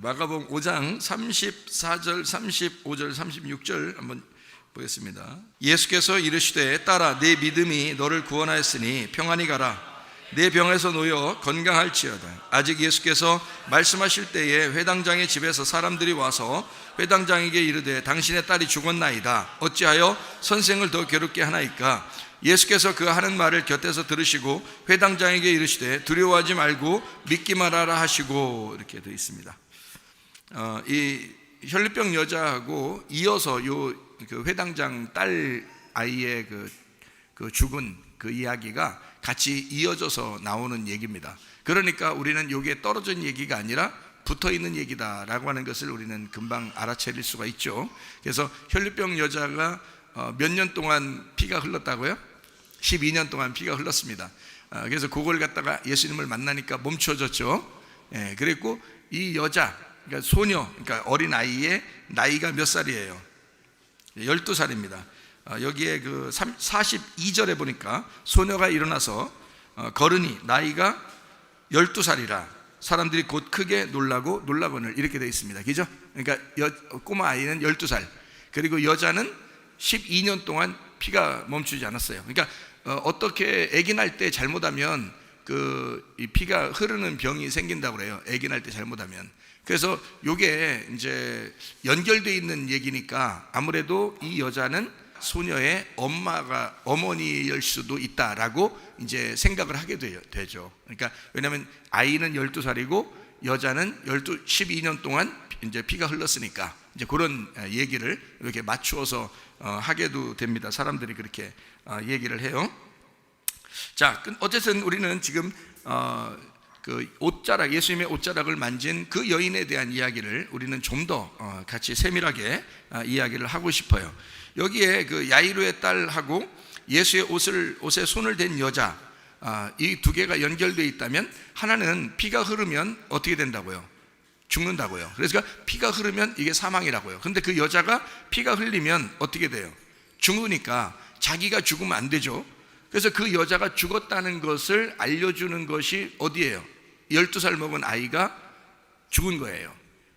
마가복음 5장 34절, 35절, 36절 한번 보겠습니다. 예수께서 이르시되 딸아 내 믿음이 너를 구원하였으니 평안히 가라. 내 병에서 놓여 건강할지어다. 아직 예수께서 말씀하실 때에 회당장의 집에서 사람들이 와서 회당장에게 이르되 당신의 딸이 죽었나이다. 어찌하여 선생을 더 괴롭게 하나이까? 예수께서 그 하는 말을 곁에서 들으시고 회당장에게 이르시되 두려워하지 말고 믿기만 하라 하시고, 이렇게 되어 있습니다. 이 혈류병 여자하고 이어서 그 회당장 딸 아이의 그 죽은 그 이야기가 같이 이어져서 나오는 얘기입니다. 그러니까 우리는 이게 떨어진 얘기가 아니라 붙어있는 얘기다라고 하는 것을 우리는 금방 알아차릴 수가 있죠. 그래서 혈류병 여자가 몇 년 동안 피가 흘렀다고요? 12년 동안 피가 흘렀습니다. 그래서 그걸 갖다가 예수님을 만나니까 멈춰졌죠. 그랬고 이 여자, 그러니까 소녀, 그러니까 어린 아이의 나이가 몇 살이에요? 12살입니다. 여기에 그 42절에 보니까 소녀가 일어나서 걸으니 나이가 12살이라 사람들이 곧 크게 놀라거늘, 이렇게 되어 있습니다. 그죠? 그러니까 꼬마 아이는 12살, 그리고 여자는 12년 동안 피가 멈추지 않았어요. 그러니까 어떻게 아기 날 때 잘못하면 이 피가 흐르는 병이 생긴다고 그래요. 아기 날 때 잘못하면. 그래서 이게 이제 연결되어 있는 얘기니까 아무래도 이 여자는 소녀의 어머니일 수도 있다라고 이제 생각을 하게 되죠. 그러니까 왜냐하면 아이는 12살이고 여자는 12년 동안 이제 피가 흘렀으니까 이제 그런 얘기를 이렇게 맞추어서 하게도 됩니다. 사람들이 그렇게 얘기를 해요. 자, 어쨌든 우리는 지금 그 옷자락, 예수님의 옷자락을 만진 그 여인에 대한 이야기를 우리는 좀 더 같이 세밀하게 이야기를 하고 싶어요. 여기에 그 야이로의 딸하고 예수의 옷에 손을 댄 여자, 이 두 개가 연결되어 있다면 하나는 피가 흐르면 어떻게 된다고요? 죽는다고요. 그래서 피가 흐르면 이게 사망이라고요. 근데 그 여자가 피가 흘리면 어떻게 돼요? 죽으니까 자기가 죽으면 안 되죠. 그래서 그 여자가 죽었다는 것을 알려주는 것이 어디예요? 12살 먹은 아이가 죽은 거예요.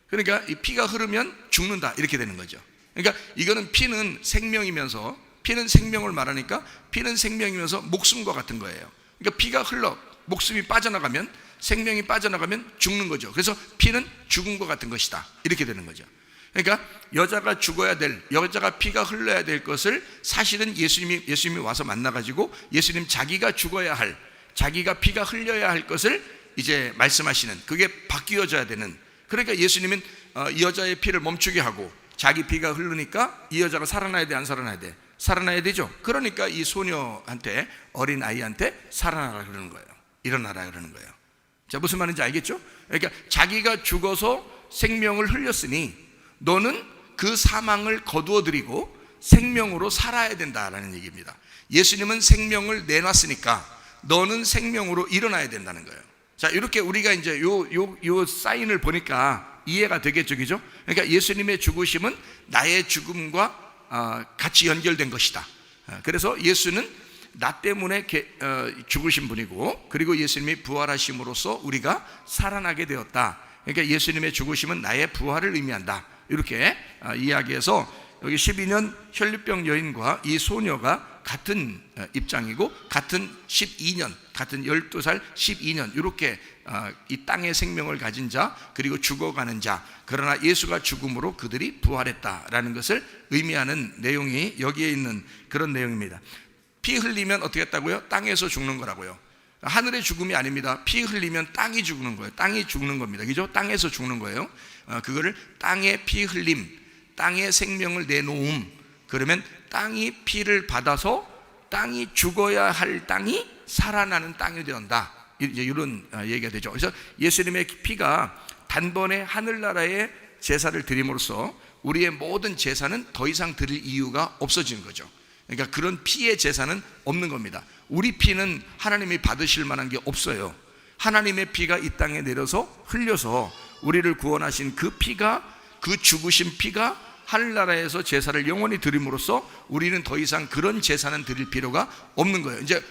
그러니까 이 피가 흐르면 죽는다, 이렇게 되는 거죠. 그러니까 이거는 피는 생명이면서, 피는 생명을 말하니까 피는 생명이면서 목숨과 같은 거예요. 그러니까 피가 흘러 목숨이 빠져나가면, 생명이 빠져나가면 죽는 거죠. 그래서 피는 죽음과 같은 것이다, 이렇게 되는 거죠. 그러니까 여자가 죽어야 될, 여자가 피가 흘러야 될 것을 사실은 예수님이 와서 만나가지고 예수님 자기가 죽어야 할, 자기가 피가 흘려야 할 것을 이제 말씀하시는, 그게 바뀌어져야 되는. 그러니까 예수님은 이 여자의 피를 멈추게 하고 자기 피가 흐르니까 이 여자가 살아나야 돼, 안 살아나야 돼? 살아나야 되죠. 그러니까 이 소녀한테, 어린 아이한테 살아나라 그러는 거예요. 일어나라 그러는 거예요. 자, 무슨 말인지 알겠죠? 그러니까 자기가 죽어서 생명을 흘렸으니 너는 그 사망을 거두어들이고 생명으로 살아야 된다라는 얘기입니다. 예수님은 생명을 내놨으니까 너는 생명으로 일어나야 된다는 거예요. 자, 이렇게 우리가 이제 요 사인을 보니까 이해가 되겠죠, 그죠? 그러니까 예수님의 죽으심은 나의 죽음과 같이 연결된 것이다. 그래서 예수는 나 때문에 죽으신 분이고, 그리고 예수님이 부활하심으로써 우리가 살아나게 되었다. 그러니까 예수님의 죽으심은 나의 부활을 의미한다, 이렇게 이야기해서 여기 12년 혈류병 여인과 이 소녀가 같은 입장이고, 같은 12년, 같은 12살 12년, 이렇게 이 땅의 생명을 가진 자, 그리고 죽어가는 자, 그러나 예수가 죽음으로 그들이 부활했다라는 것을 의미하는 내용이 여기에 있는 그런 내용입니다. 피 흘리면 어떻게 했다고요? 땅에서 죽는 거라고요. 하늘의 죽음이 아닙니다. 피 흘리면 땅이 죽는 거예요. 땅이 죽는 겁니다. 그죠? 땅에서 죽는 거예요. 그거를 땅의 피 흘림, 땅의 생명을 내놓음, 그러면 땅이 피를 받아서 땅이 죽어야 할 땅이 살아나는 땅이 되었다, 이제 이런 얘기가 되죠. 그래서 예수님의 피가 단번에 하늘나라의 제사를 드림으로써 우리의 모든 제사는 더 이상 드릴 이유가 없어지는 거죠. 그러니까 그런 피의 제사는 없는 겁니다. 우리 피는 하나님이 받으실 만한 게 없어요. 하나님의 피가 이 땅에 내려서 흘려서 우리를 구원하신 그 피가, 그 죽으신 피가 하늘나라에서 제사를 영원히 드림으로써 우리는 더 이상 그런 제사는 드릴 필요가 없는 거예요. 이제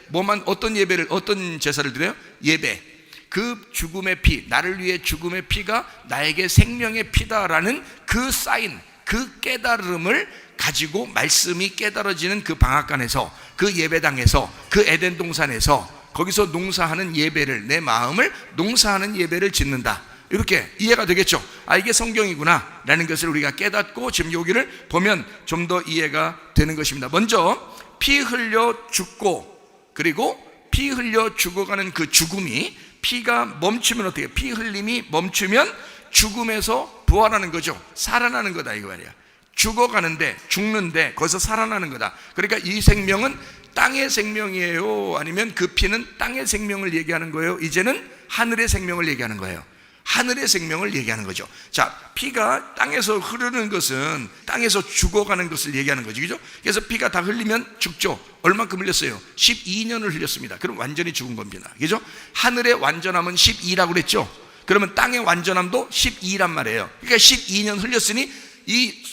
어떤 제사를 드려요? 예배. 그 죽음의 피, 나를 위해 죽음의 피가 나에게 생명의 피다라는 그 사인, 그 깨달음을 가지고 말씀이 깨달아지는 그 방앗간에서, 그 예배당에서, 그 에덴 동산에서 거기서 농사하는 예배를, 내 마음을 농사하는 예배를 짓는다. 이렇게 이해가 되겠죠? 아, 이게 성경이구나 라는 것을 우리가 깨닫고 지금 여기를 보면 좀 더 이해가 되는 것입니다. 먼저 피 흘려 죽고, 그리고 피 흘려 죽어가는 그 죽음이, 피가 멈추면 어떻게 해요? 피 흘림이 멈추면 죽음에서 부활하는 거죠. 살아나는 거다 이거 말이야. 죽어가는데, 죽는데 거기서 살아나는 거다. 그러니까 이 생명은 땅의 생명이에요? 아니면 그 피는 땅의 생명을 얘기하는 거예요? 이제는 하늘의 생명을 얘기하는 거예요. 하늘의 생명을 얘기하는 거죠. 자, 피가 땅에서 흐르는 것은 땅에서 죽어가는 것을 얘기하는 거죠. 그죠? 그래서 피가 다 흘리면 죽죠. 얼만큼 흘렸어요? 12년을 흘렸습니다. 그럼 완전히 죽은 겁니다. 그죠? 하늘의 완전함은 12라고 그랬죠? 그러면 땅의 완전함도 12란 말이에요. 그러니까 12년 흘렸으니 이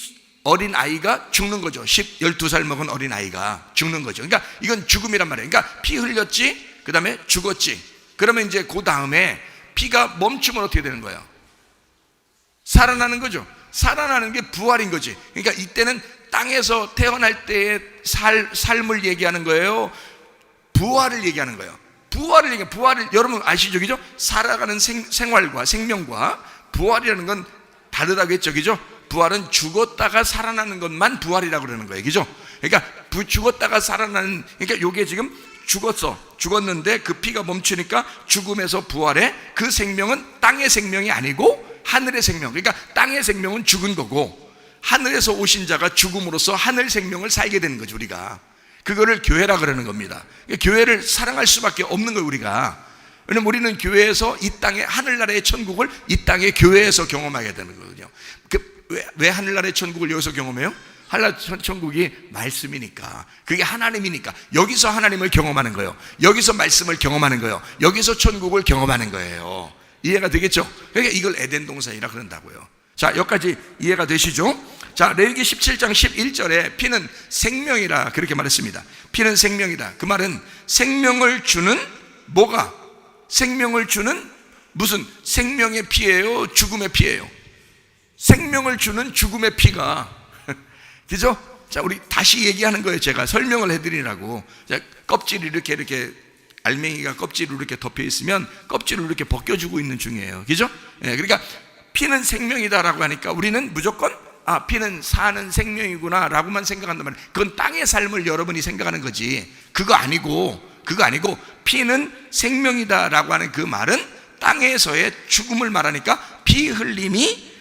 어린 아이가 죽는 거죠. 12살 먹은 어린 아이가 죽는 거죠. 그러니까 이건 죽음이란 말이에요. 그러니까 피 흘렸지, 그 다음에 죽었지. 그러면 이제 그 다음에 피가 멈추면 어떻게 되는 거예요? 살아나는 거죠. 살아나는 게 부활인 거지. 그러니까 이때는 땅에서 태어날 때의 삶을 얘기하는 거예요? 부활을 얘기하는 거예요. 부활을 여러분 아시죠? 그죠? 살아가는 생활과 생명과 부활이라는 건 다르다고 했죠. 그죠? 부활은 죽었다가 살아나는 것만 부활이라고 그러는 거예요. 그죠? 그러니까 죽었다가 살아나는, 그러니까 요게 지금 죽었는데 그 피가 멈추니까 죽음에서 부활해. 그 생명은 땅의 생명이 아니고 하늘의 생명. 그러니까 땅의 생명은 죽은 거고 하늘에서 오신 자가 죽음으로써 하늘 생명을 살게 되는 거죠. 우리가 그거를 교회라 그러는 겁니다. 교회를 사랑할 수밖에 없는 거예요, 우리가. 왜냐면 우리는 교회에서 이 땅의 하늘나라의 천국을 이 땅의 교회에서 경험하게 되는 거거든요. 왜 하늘나라의 천국을 여기서 경험해요? 하늘나라 천국이 말씀이니까, 그게 하나님이니까 여기서 하나님을 경험하는 거예요. 여기서 말씀을 경험하는 거예요. 여기서 천국을 경험하는 거예요. 이해가 되겠죠? 그러니까 이걸 에덴 동산이라 그런다고요. 자, 여기까지 이해가 되시죠? 자, 레위기 17장 11절에 피는 생명이라 그렇게 말했습니다. 피는 생명이다. 그 말은 생명을 주는 뭐가? 생명을 주는 무슨 생명의 피예요? 죽음의 피예요? 생명을 주는 죽음의 피가 그죠? 자, 우리 다시 얘기하는 거예요. 제가 설명을 해드리라고. 자, 껍질이 이렇게 알맹이가 껍질로 이렇게 덮여 있으면 껍질을 이렇게 벗겨주고 있는 중이에요. 그죠? 예, 그러니까 피는 생명이다라고 하니까 우리는 무조건 피는 사는 생명이구나 라고만 생각한단 말이에요. 그건 땅의 삶을 여러분이 생각하는 거지. 그거 아니고 피는 생명이다라고 하는 그 말은 땅에서의 죽음을 말하니까 피 흘림이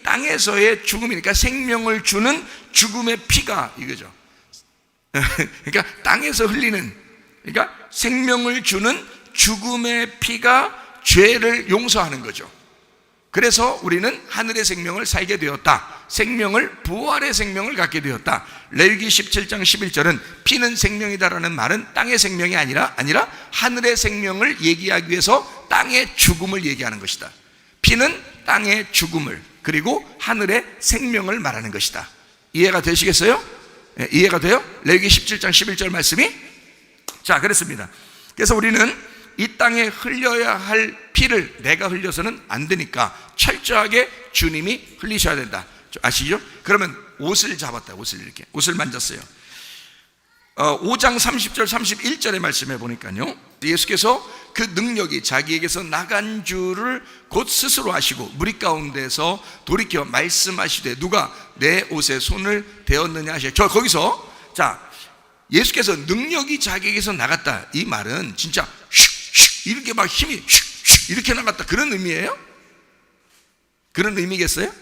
땅에서의 죽음이니까 생명을 주는 죽음의 피가 이거죠. 그러니까 땅에서 흘리는, 그러니까 생명을 주는 죽음의 피가 죄를 용서하는 거죠. 그래서 우리는 하늘의 생명을 살게 되었다. 부활의 생명을 갖게 되었다. 레위기 17장 11절은 피는 생명이다라는 말은 땅의 생명이 아니라 하늘의 생명을 얘기하기 위해서 땅의 죽음을 얘기하는 것이다. 피는 땅의 죽음을, 그리고 하늘의 생명을 말하는 것이다. 이해가 되시겠어요? 네, 이해가 돼요? 레위기 17장 11절 말씀이? 자, 그렇습니다. 그래서 우리는 이 땅에 흘려야 할 피를 내가 흘려서는 안 되니까 철저하게 주님이 흘리셔야 된다. 아시죠? 그러면 옷을 잡았다. 옷을 만졌어요. 5장 30절 31절의 말씀해 보니까요, 예수께서 그 능력이 자기에게서 나간 줄을 곧 스스로 아시고 무리 가운데서 돌이켜 말씀하시되 누가 내 옷에 손을 대었느냐 하시죠. 저 거기서 자, 예수께서 능력이 자기에게서 나갔다, 이 말은 진짜 슉슉 이렇게 막 힘이 슉슉 이렇게 나갔다, 그런 의미예요? 그런 의미겠어요?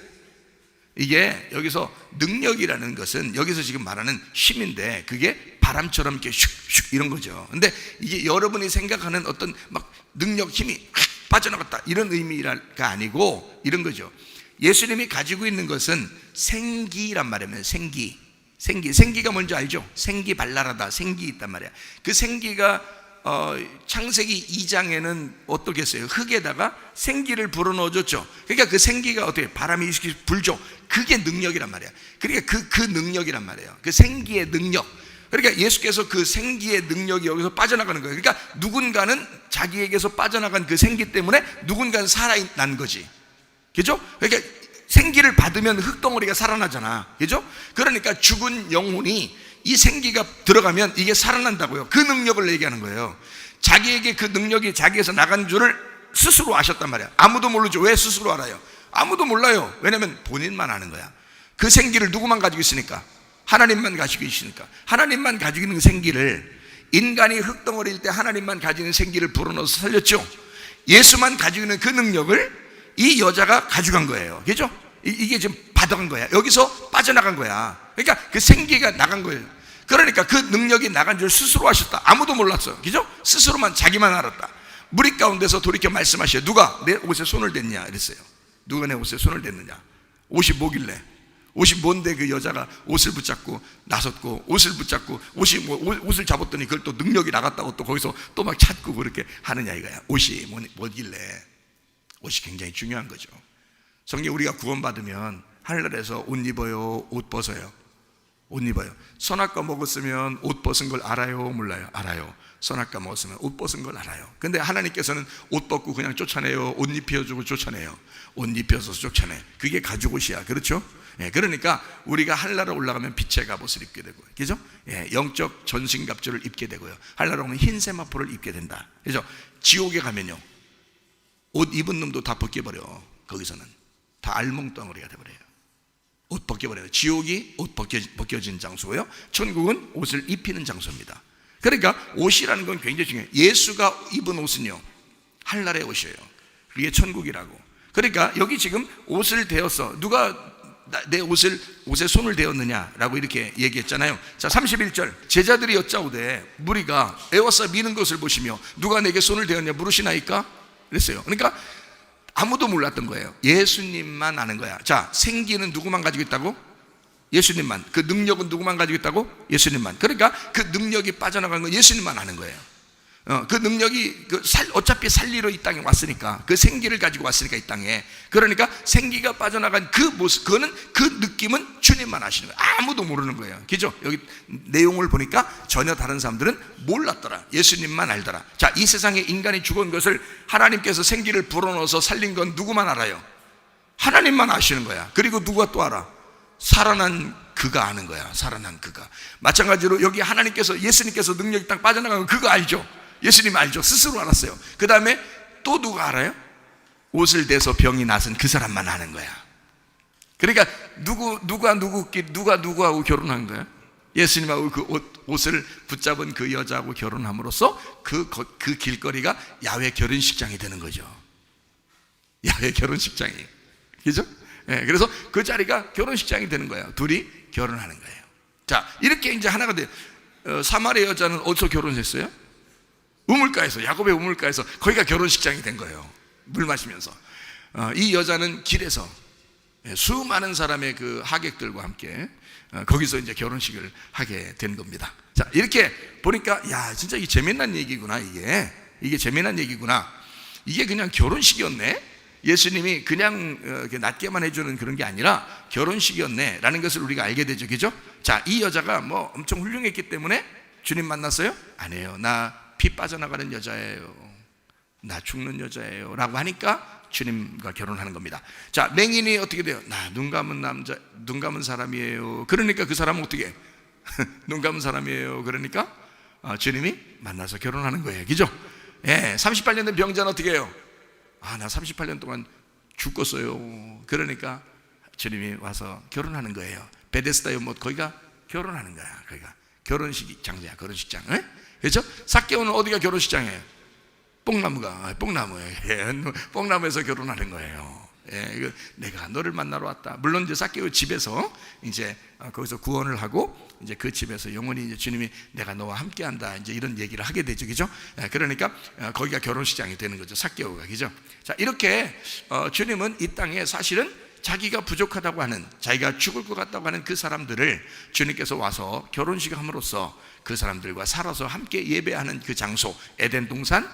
이게 여기서 능력이라는 것은 여기서 지금 말하는 힘인데 그게 바람처럼 이렇게 슉슉 이런 거죠. 근데 이게 여러분이 생각하는 어떤 막 능력, 힘이 빠져나갔다 이런 의미가 아니고 이런 거죠. 예수님이 가지고 있는 것은 생기란 말이에요. 생기가 뭔지 알죠? 생기 발랄하다, 생기 있단 말이야. 그 생기가 창세기 2장에는 어떻게 했어요? 흙에다가 생기를 불어넣어줬죠. 그러니까 그 생기가 어떻게 바람이 불죠. 그게 능력이란 말이야. 그러니까 그 능력이란 말이에요. 그 생기의 능력. 그러니까 예수께서 그 생기의 능력이 여기서 빠져나가는 거예요. 그러니까 누군가는 자기에게서 빠져나간 그 생기 때문에 누군가는 살아난 거지. 그죠? 그러니까 생기를 받으면 흙덩어리가 살아나잖아. 그죠? 그러니까 죽은 영혼이 이 생기가 들어가면 이게 살아난다고요. 그 능력을 얘기하는 거예요. 자기에게 그 능력이 자기에서 나간 줄을 스스로 아셨단 말이야. 아무도 모르죠. 왜 스스로 알아요? 아무도 몰라요. 왜냐면 본인만 아는 거야. 그 생기를 누구만 가지고 있으니까? 하나님만 가지고 있으니까. 하나님만 가지고 있는 그 생기를, 인간이 흙덩어리일 때 하나님만 가지고 있는 생기를 불어넣어서 살렸죠. 예수만 가지고 있는 그 능력을 이 여자가 가져간 거예요. 그죠? 이게 지금 받아간 거야. 여기서 빠져나간 거야. 그러니까 그 생기가 나간 거예요. 그러니까 그 능력이 나간 줄 스스로 하셨다. 아무도 몰랐어요. 그죠? 스스로만, 자기만 알았다. 무리 가운데서 돌이켜 말씀하셔요. 누가 내 옷에 손을 댔냐? 이랬어요. 누가 내 옷에 손을 댔느냐? 옷이 뭐길래? 옷이 뭔데 그 여자가 옷을 붙잡고 나섰고, 옷을 붙잡고 옷을 잡았더니 그걸 또 능력이 나갔다고 또 거기서 또 막 찾고 그렇게 하느냐 이거야. 옷이 뭐길래? 옷이 굉장히 중요한 거죠. 성경 우리가 구원받으면 하늘나라에서 옷 입어요, 옷 벗어요? 옷 입어요. 선악과 먹었으면 옷 벗은 걸 알아요, 몰라요? 알아요. 선악과 먹었으면 옷 벗은 걸 알아요. 근데 하나님께서는 옷 벗고 그냥 쫓아내요? 옷 입혀주고 쫓아내요? 옷 입혀서 쫓아내. 그게 가죽옷이야. 그렇죠? 예, 그러니까 우리가 하늘나라 올라가면 빛의 갑옷을 입게 되고, 그죠? 예, 영적 전신갑주를 입게 되고요. 하늘나라 오면 흰 세마포를 입게 된다. 그죠? 지옥에 가면요, 옷 입은 놈도 다 벗겨버려. 거기서는 다 알몽덩어리가 돼버려요. 옷 벗겨버려요. 지옥이 옷 벗겨진 장소고요, 천국은 옷을 입히는 장소입니다. 그러니까 옷이라는 건 굉장히 중요해요. 예수가 입은 옷은요, 하늘나라의 옷이에요. 그게 천국이라고. 그러니까 여기 지금 옷을 대었어. 누가 내 옷에 손을 대었느냐라고 이렇게 얘기했잖아요. 자, 31절. 제자들이 여짜오되 무리가 에워싸 미는 것을 보시며 누가 내게 손을 대었냐 물으시나이까? 그랬어요. 그러니까 아무도 몰랐던 거예요. 예수님만 아는 거야. 자, 생기는 누구만 가지고 있다고? 예수님만. 그 능력은 누구만 가지고 있다고? 예수님만. 그러니까 그 능력이 빠져나가는 건 예수님만 아는 거예요. 그 능력이 어차피 살리러 이 땅에 왔으니까, 그 생기를 가지고 왔으니까 이 땅에. 그러니까 생기가 빠져나간 그 모습, 그 느낌은 주님만 아시는 거예요. 아무도 모르는 거예요. 그죠? 여기 내용을 보니까 전혀 다른 사람들은 몰랐더라. 예수님만 알더라. 자, 이 세상에 인간이 죽은 것을 하나님께서 생기를 불어넣어서 살린 건 누구만 알아요? 하나님만 아시는 거야. 그리고 누가 또 알아? 살아난 그가 아는 거야. 살아난 그가. 마찬가지로 여기 하나님께서, 예수님께서 능력이 딱 빠져나간 거 그거 알죠? 예수님 알죠? 스스로 알았어요. 그 다음에 또 누가 알아요? 옷을 대서 병이 나선 그 사람만 아는 거야. 그러니까 누가 누구하고 결혼한 거야? 예수님하고 그 옷을 붙잡은 그 여자하고 결혼함으로써 그 길거리가 야외 결혼식장이 되는 거죠. 야외 결혼식장이. 그죠? 네, 그래서 그 자리가 결혼식장이 되는 거예요. 둘이 결혼하는 거예요. 자, 이렇게 이제 하나가 돼요. 사마리아 여자는 어디서 결혼했어요? 우물가에서, 야곱의 우물가에서. 거기가 결혼식장이 된 거예요. 물 마시면서. 이 여자는 길에서 수많은 사람의 그 하객들과 함께 거기서 이제 결혼식을 하게 된 겁니다. 자, 이렇게 보니까 야, 진짜 이게 재미난 얘기구나. 이게 재미난 얘기구나. 이게 그냥 결혼식이었네. 예수님이 그냥 낫게만 해주는 그런 게 아니라 결혼식이었네 라는 것을 우리가 알게 되죠. 그죠? 자, 이 여자가 뭐 엄청 훌륭했기 때문에 주님 만났어요? 아니에요. 나 피 빠져나가는 여자예요, 나 죽는 여자예요 라고 하니까 주님과 결혼하는 겁니다. 자, 맹인이 어떻게 돼요? 나 눈 감은 사람이에요. 그러니까 그 사람은 어떻게 해? 눈 감은 사람이에요. 그러니까 주님이 만나서 결혼하는 거예요. 그죠? 예, 38년 된 병자는 어떻게 해요? 나 38년 동안 죽었어요. 그러니까 주님이 와서 결혼하는 거예요. 베데스다 연못, 거기가 결혼하는 거야. 거기가 결혼식 장소야. 결혼식장. 에? 그렇죠? 삭개오는 어디가 결혼식장이에요? 뽕나무가, 뽕나무예요. 뽕나무에서 결혼하는 거예요. 예, 내가 너를 만나러 왔다. 물론 이제 삭개오 집에서 이제 거기서 구원을 하고 이제 그 집에서 영원히 이제 주님이 내가 너와 함께한다, 이제 이런 얘기를 하게 되죠, 그죠? 예, 그러니까 거기가 결혼식장이 되는 거죠, 삭개오가, 그죠? 자, 이렇게 주님은 이 땅에 사실은 자기가 부족하다고 하는, 자기가 죽을 것 같다고 하는 그 사람들을 주님께서 와서 결혼식 함으로써 그 사람들과 살아서 함께 예배하는 그 장소, 에덴 동산,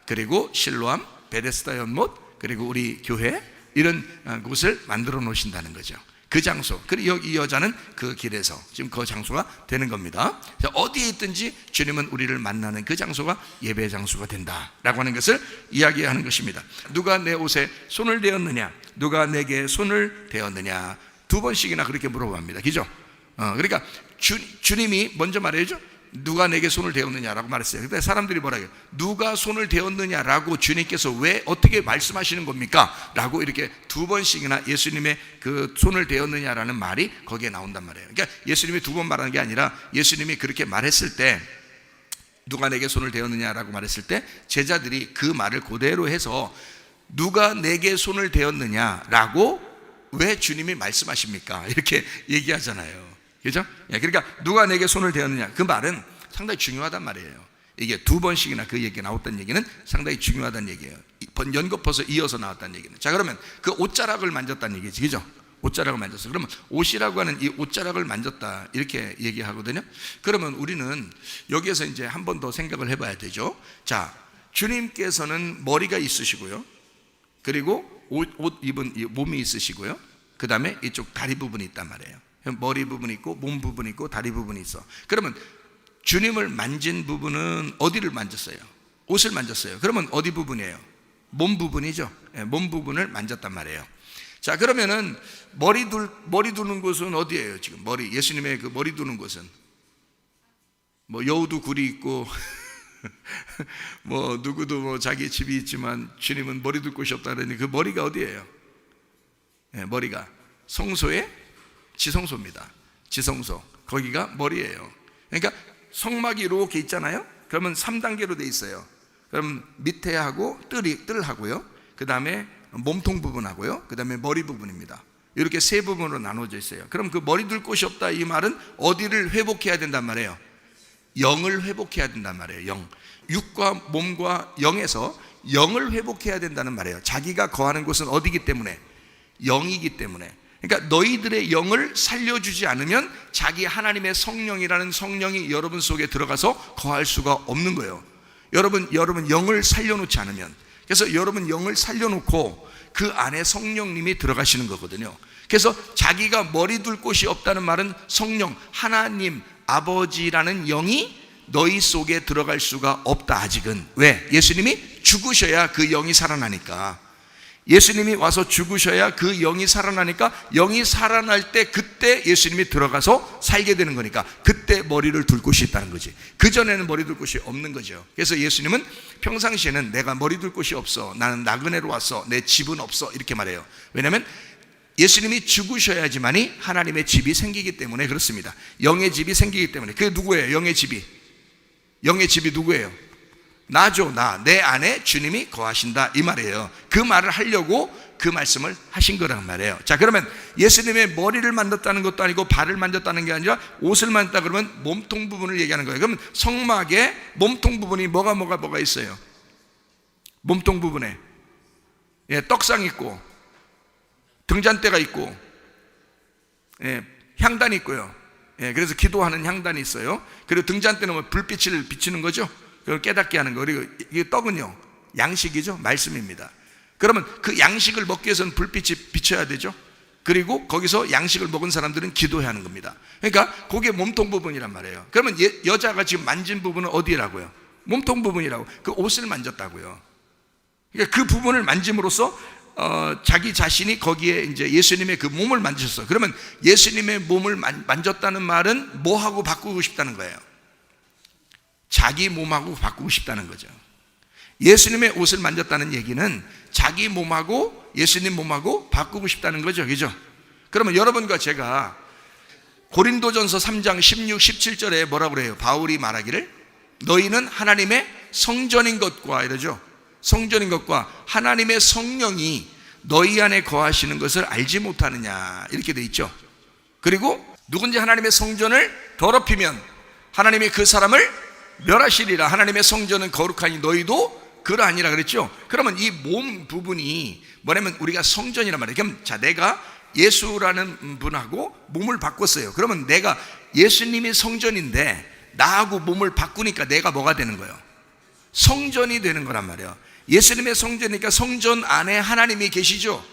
그리고 실로암, 베데스다 연못, 그리고 우리 교회, 이런 곳을 만들어 놓으신다는 거죠. 그 장소, 그리고 이 여자는 그 길에서 지금 그 장소가 되는 겁니다. 어디에 있든지 주님은 우리를 만나는 그 장소가 예배 장소가 된다라고 하는 것을 이야기하는 것입니다. 누가 내 옷에 손을 대었느냐, 누가 내게 손을 대었느냐, 두 번씩이나 그렇게 물어봅니다. 그죠? 그러니까 주님이 먼저 말해야죠. 누가 내게 손을 대었느냐라고 말했어요. 근데 사람들이 뭐라 해요? 누가 손을 대었느냐라고 주님께서 왜 어떻게 말씀하시는 겁니까? 라고 이렇게 두 번씩이나 예수님의 그 손을 대었느냐라는 말이 거기에 나온단 말이에요. 그러니까 예수님이 두 번 말하는 게 아니라 예수님이 그렇게 말했을 때, 누가 내게 손을 대었느냐라고 말했을 때 제자들이 그 말을 그대로 해서 누가 내게 손을 대었느냐라고 왜 주님이 말씀하십니까? 이렇게 얘기하잖아요. 그죠? 그러니까 누가 내게 손을 대었느냐, 그 말은 상당히 중요하단 말이에요. 이게 두 번씩이나 그 얘기가 나왔다는 얘기는 상당히 중요하다는 얘기예요. 연거퍼서 이어서 나왔다는 얘기는. 자, 그러면 그 옷자락을 만졌다는 얘기지, 그죠? 옷자락을 만졌어. 그러면 옷이라고 하는 이 옷자락을 만졌다 이렇게 얘기하거든요. 그러면 우리는 여기에서 이제 한 번 더 생각을 해봐야 되죠. 자, 주님께서는 머리가 있으시고요, 그리고 옷 입은 몸이 있으시고요, 그 다음에 이쪽 다리 부분이 있단 말이에요. 머리 부분이 있고 몸 부분이 있고 다리 부분이 있어. 그러면 주님을 만진 부분은 어디를 만졌어요? 옷을 만졌어요. 그러면 어디 부분이에요? 몸 부분이죠. 몸 부분을 만졌단 말이에요. 자, 그러면은 머리 두는 곳은 어디예요? 지금 예수님의 그 머리 두는 곳은 뭐 여우도 굴이 있고 뭐 누구도 뭐 자기 집이 있지만 주님은 머리 둘 곳이 없다 그러니 그 머리가 어디예요? 머리가 성소의 지성소입니다. 지성소, 거기가 머리예요. 그러니까 성막이 이렇게 있잖아요. 그러면 3단계로 돼 있어요. 그럼 밑에 하고 뜰 하고요, 그 다음에 몸통 부분하고요, 그 다음에 머리 부분입니다. 이렇게 세 부분으로 나눠져 있어요. 그럼 그 머리 둘 곳이 없다, 이 말은 어디를 회복해야 된단 말이에요? 영을 회복해야 된단 말이에요. 영, 육과 몸과 영에서 영을 회복해야 된다는 말이에요. 자기가 거하는 곳은 어디기 때문에? 영이기 때문에. 그러니까 너희들의 영을 살려주지 않으면 자기 하나님의 성령이라는 성령이 여러분 속에 들어가서 거할 수가 없는 거예요. 여러분 영을 살려놓지 않으면. 그래서 여러분 영을 살려놓고 그 안에 성령님이 들어가시는 거거든요. 그래서 자기가 머리 둘 곳이 없다는 말은 성령, 하나님 아버지라는 영이 너희 속에 들어갈 수가 없다, 아직은. 왜? 예수님이 죽으셔야 그 영이 살아나니까. 예수님이 와서 죽으셔야 그 영이 살아나니까, 영이 살아날 때 그때 예수님이 들어가서 살게 되는 거니까 그때 머리를 둘 곳이 있다는 거지. 그전에는 머리 둘 곳이 없는 거죠. 그래서 예수님은 평상시에는 내가 머리 둘 곳이 없어, 나는 나그네로 왔어, 내 집은 없어, 이렇게 말해요. 왜냐하면 예수님이 죽으셔야지만이 하나님의 집이 생기기 때문에 그렇습니다. 영의 집이 생기기 때문에. 그게 누구예요? 영의 집이 누구예요? 나죠. 내 안에 주님이 거하신다, 이 말이에요. 그 말을 하려고 그 말씀을 하신 거란 말이에요. 자, 그러면 예수님의 머리를 만졌다는 것도 아니고 발을 만졌다는 게 아니라 옷을 만졌다 그러면 몸통 부분을 얘기하는 거예요. 그러면 성막에 몸통 부분이 뭐가 있어요? 몸통 부분에 떡상 있고 등잔대가 있고 향단이 있고요. 그래서 기도하는 향단이 있어요. 그리고 등잔대는 뭐 불빛을 비치는 거죠. 그걸 깨닫게 하는 거. 그리고 이 떡은요, 양식이죠. 말씀입니다. 그러면 그 양식을 먹기 위해서는 불빛이 비쳐야 되죠. 그리고 거기서 양식을 먹은 사람들은 기도해야 하는 겁니다. 그러니까 그게 몸통 부분이란 말이에요. 그러면 여자가 지금 만진 부분은 어디라고요? 몸통 부분이라고. 그 옷을 만졌다고요. 그러니까 그 부분을 만짐으로써 자기 자신이 거기에 이제 예수님의 그 몸을 만지셨어. 그러면 예수님의 몸을 만졌다는 말은 뭐하고 바꾸고 싶다는 거예요? 자기 몸하고 바꾸고 싶다는 거죠. 예수님의 옷을 만졌다는 얘기는 자기 몸하고 예수님 몸하고 바꾸고 싶다는 거죠. 그죠? 그러면 여러분과 제가 고린도전서 3장 16, 17절에 뭐라고 그래요? 바울이 말하기를 너희는 하나님의 성전인 것과, 이러죠. 성전인 것과 하나님의 성령이 너희 안에 거하시는 것을 알지 못하느냐, 이렇게 돼 있죠. 그리고 누군지 하나님의 성전을 더럽히면 하나님이 그 사람을 멸하시리라. 하나님의 성전은 거룩하니 너희도 그러하니라 그랬죠. 그러면 이 몸 부분이 뭐냐면 우리가 성전이란 말이에요. 그럼 자, 내가 예수라는 분하고 몸을 바꿨어요. 그러면 내가 예수님이 성전인데 나하고 몸을 바꾸니까 내가 뭐가 되는 거예요? 성전이 되는 거란 말이에요. 예수님의 성전이니까 성전 안에 하나님이 계시죠.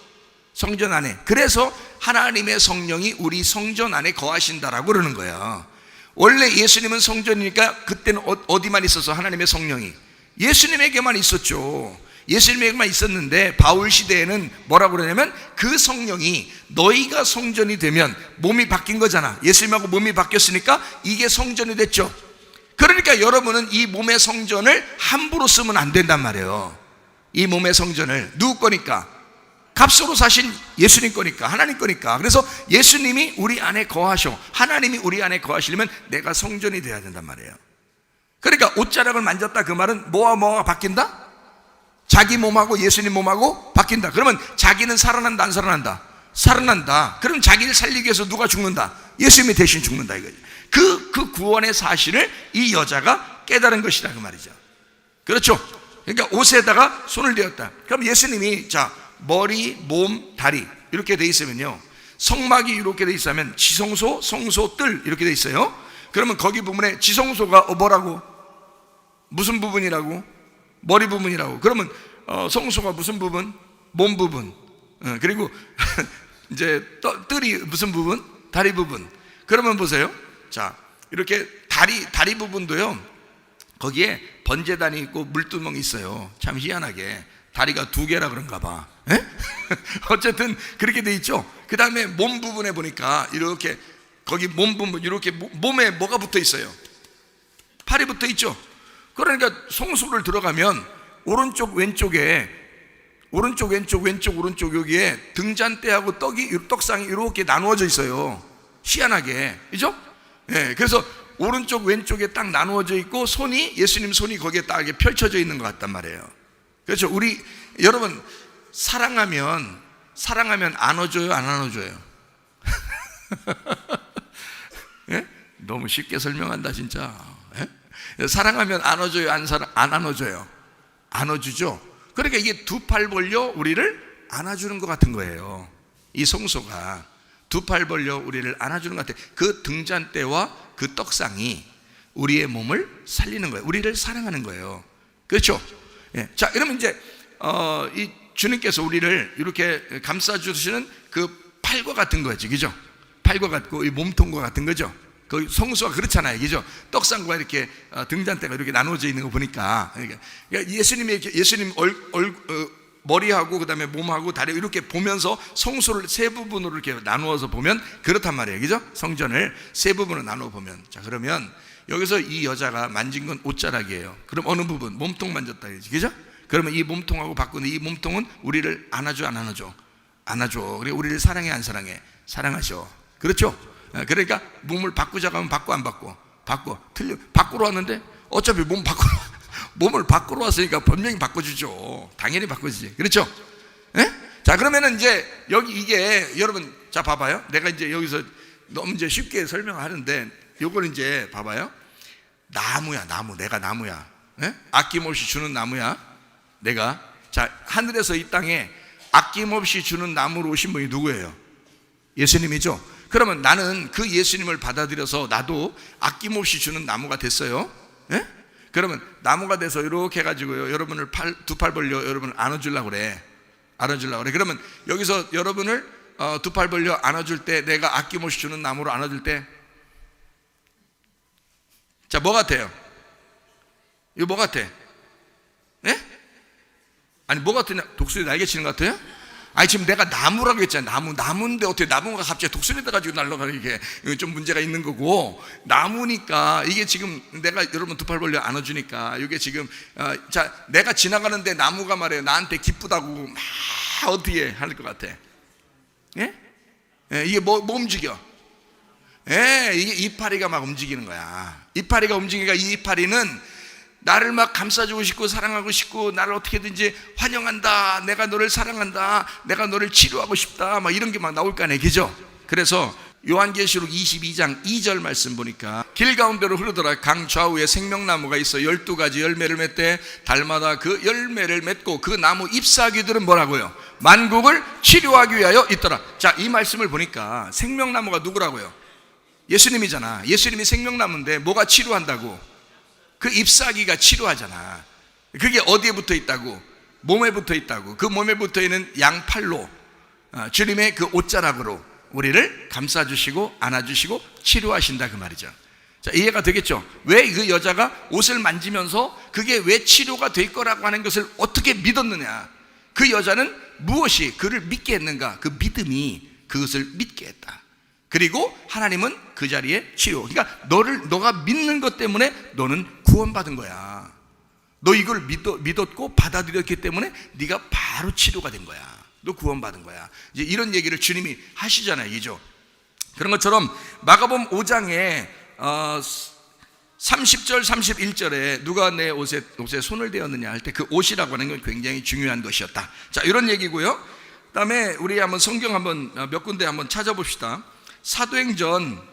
성전 안에. 그래서 하나님의 성령이 우리 성전 안에 거하신다라고 그러는 거예요. 원래 예수님은 성전이니까 그때는 어디만 있어서 하나님의 성령이 예수님에게만 있었죠. 예수님에게만 있었는데 바울 시대에는 뭐라고 그러냐면 그 성령이 너희가 성전이 되면 몸이 바뀐 거잖아. 예수님하고 몸이 바뀌었으니까 이게 성전이 됐죠. 그러니까 여러분은 이 몸의 성전을 함부로 쓰면 안 된단 말이에요. 이 몸의 성전을 누구 거니까? 값으로 사신 예수님 거니까, 하나님 거니까. 그래서 예수님이 우리 안에 거하셔. 하나님이 우리 안에 거하시려면 내가 성전이 돼야 된단 말이에요. 그러니까 옷자락을 만졌다 그 말은 뭐가 바뀐다? 자기 몸하고 예수님 몸하고 바뀐다. 그러면 자기는 살아난다 안 살아난다? 살아난다. 그럼 자기를 살리기 위해서 누가 죽는다? 예수님이 대신 죽는다 이거죠. 그 구원의 사실을 이 여자가 깨달은 것이다 그 말이죠. 그렇죠? 그러니까 옷에다가 손을 대었다. 그럼 예수님이 자 머리, 몸, 다리 이렇게 돼 있으면요, 성막이 이렇게 돼 있으면 지성소, 성소, 뜰 이렇게 돼 있어요. 그러면 거기 부분에 지성소가 뭐라고? 무슨 부분이라고? 머리 부분이라고. 그러면 성소가 무슨 부분? 몸 부분. 그리고 이제 뜰이 무슨 부분? 다리 부분. 그러면 보세요. 자, 이렇게 다리 부분도요, 거기에 번제단이 있고 물두멍이 있어요. 참 희한하게 다리가 두 개라 그런가 봐. 어쨌든 그렇게 돼 있죠. 그 다음에 몸 부분에 보니까 이렇게 거기 몸 부분 이렇게 몸에 뭐가 붙어 있어요? 팔이 붙어 있죠. 그러니까 성소를 들어가면 오른쪽 왼쪽에 오른쪽 왼쪽 오른쪽 여기에 등잔대하고 떡상이 이렇게 나누어져 있어요. 희한하게, 그죠? 예, 그래서 오른쪽 왼쪽에 딱 나누어져 있고 예수님 손이 거기에 딱 이렇게 펼쳐져 있는 것 같단 말이에요. 그렇죠? 우리 여러분 사랑하면 안아줘요, 안 안아줘요? 예? 너무 쉽게 설명한다 진짜. 예? 사랑하면 안아줘요, 안 안아줘요? 안아주죠. 그러니까 이게 두 팔 벌려 우리를 안아주는 것 같은 거예요. 이 성소가 두 팔 벌려 우리를 안아주는 것 같아. 그 등잔대와 그 떡상이 우리의 몸을 살리는 거예요. 우리를 사랑하는 거예요. 그렇죠? 예. 자, 그러면 이제 이 주님께서 우리를 이렇게 감싸주시는 그 팔과 같은 거지, 그죠? 팔과 같고 이 몸통과 같은 거죠. 그 성소가 그렇잖아요, 그죠? 떡상과 이렇게 등잔대가 이렇게 나눠져 있는 거 보니까, 그러니까 예수님 머리하고 그다음에 몸하고 다리 이렇게 보면서 성소를 세 부분으로 이렇게 나누어서 보면 그렇단 말이에요, 그죠? 성전을 세 부분으로 나누어 보면, 자, 그러면 여기서 이 여자가 만진 건 옷자락이에요. 그럼 어느 부분? 몸통 만졌다, 그죠? 그러면 이 몸통하고 바꾸는 이 몸통은 우리를 안아줘, 안 안아줘? 안아줘. 그리고 우리를 사랑해, 안 사랑해? 사랑하셔. 그렇죠? 그러니까 몸을 바꾸자고 하면 바꿔, 안 바꿔? 바꿔. 바꾸러 왔는데 어차피 몸을 바꾸러 왔으니까 분명히 바꿔주죠. 당연히 바꿔주지. 그렇죠? 예? 자, 그러면은 이제 여기 이게 여러분, 자, 봐봐요. 내가 이제 여기서 너무 이제 쉽게 설명하는데 요걸 이제 봐봐요. 나무야, 나무. 내가 나무야. 예? 아낌없이 주는 나무야. 내가. 자, 하늘에서 이 땅에 아낌없이 주는 나무로 오신 분이 누구예요? 예수님이죠. 그러면 나는 그 예수님을 받아들여서 나도 아낌없이 주는 나무가 됐어요. 예? 그러면 나무가 돼서 이렇게 해가지고요, 여러분을 두 팔 벌려 여러분을 안아주려고 그래. 안아주려고 그래. 그러면 여기서 여러분을 두 팔 벌려 안아줄 때, 내가 아낌없이 주는 나무로 안아줄 때, 자, 뭐 같아요? 이거 뭐 같아? 예? 아니, 뭐 같으냐? 독수리 날개 치는 것 같아요? 아니, 지금 내가 나무라고 했잖아. 나무인데 어떻게 나무가 갑자기 독수리 돼가지고 날아가는 게 좀 문제가 있는 거고, 나무니까 이게 지금 내가 여러분 두 팔 벌려 안아주니까 이게 지금 자, 내가 지나가는데 나무가 말해요, 나한테 기쁘다고 막 어떻게 할 것 같아? 예? 예, 이게 뭐 움직여? 예, 이게 이파리가 막 움직이는 거야. 이파리가 움직이니까 이 이파리는 나를 막 감싸주고 싶고 사랑하고 싶고 나를 어떻게든지 환영한다, 내가 너를 사랑한다, 내가 너를 치료하고 싶다, 막 이런 게 막 나올 거 아니에요, 그죠? 그래서 요한계시록 22장 2절 말씀 보니까 길 가운데로 흐르더라 강 좌우에 생명나무가 있어 12가지 열매를 맺되 달마다 그 열매를 맺고 그 나무 잎사귀들은 뭐라고요? 만국을 치료하기 위하여 있더라. 자, 이 말씀을 보니까 생명나무가 누구라고요? 예수님이잖아. 예수님이 생명나무인데 뭐가 치료한다고? 그 잎사귀가 치료하잖아. 그게 어디에 붙어 있다고? 몸에 붙어 있다고. 그 몸에 붙어 있는 양팔로 주님의 그 옷자락으로 우리를 감싸주시고 안아주시고 치료하신다 그 말이죠. 자, 이해가 되겠죠? 왜 그 여자가 옷을 만지면서 그게 왜 치료가 될 거라고 하는 것을 어떻게 믿었느냐? 그 여자는 무엇이 그를 믿게 했는가? 그 믿음이 그것을 믿게 했다. 그리고 하나님은 그 자리에 치료. 그러니까 너가 믿는 것 때문에 너는 구원받은 거야. 너 이걸 믿었고 받아들였기 때문에 네가 바로 치료가 된 거야. 너 구원받은 거야. 이제 이런 얘기를 주님이 하시잖아요. 이죠? 그런 것처럼 마가복음 5장에 30절 31절에 누가 내 옷에 손을 대었느냐 할 때 그 옷이라고 하는 건 굉장히 중요한 것이었다. 자, 이런 얘기고요. 그 다음에 우리 한번 성경 한번 몇 군데 한번 찾아봅시다. 사도행전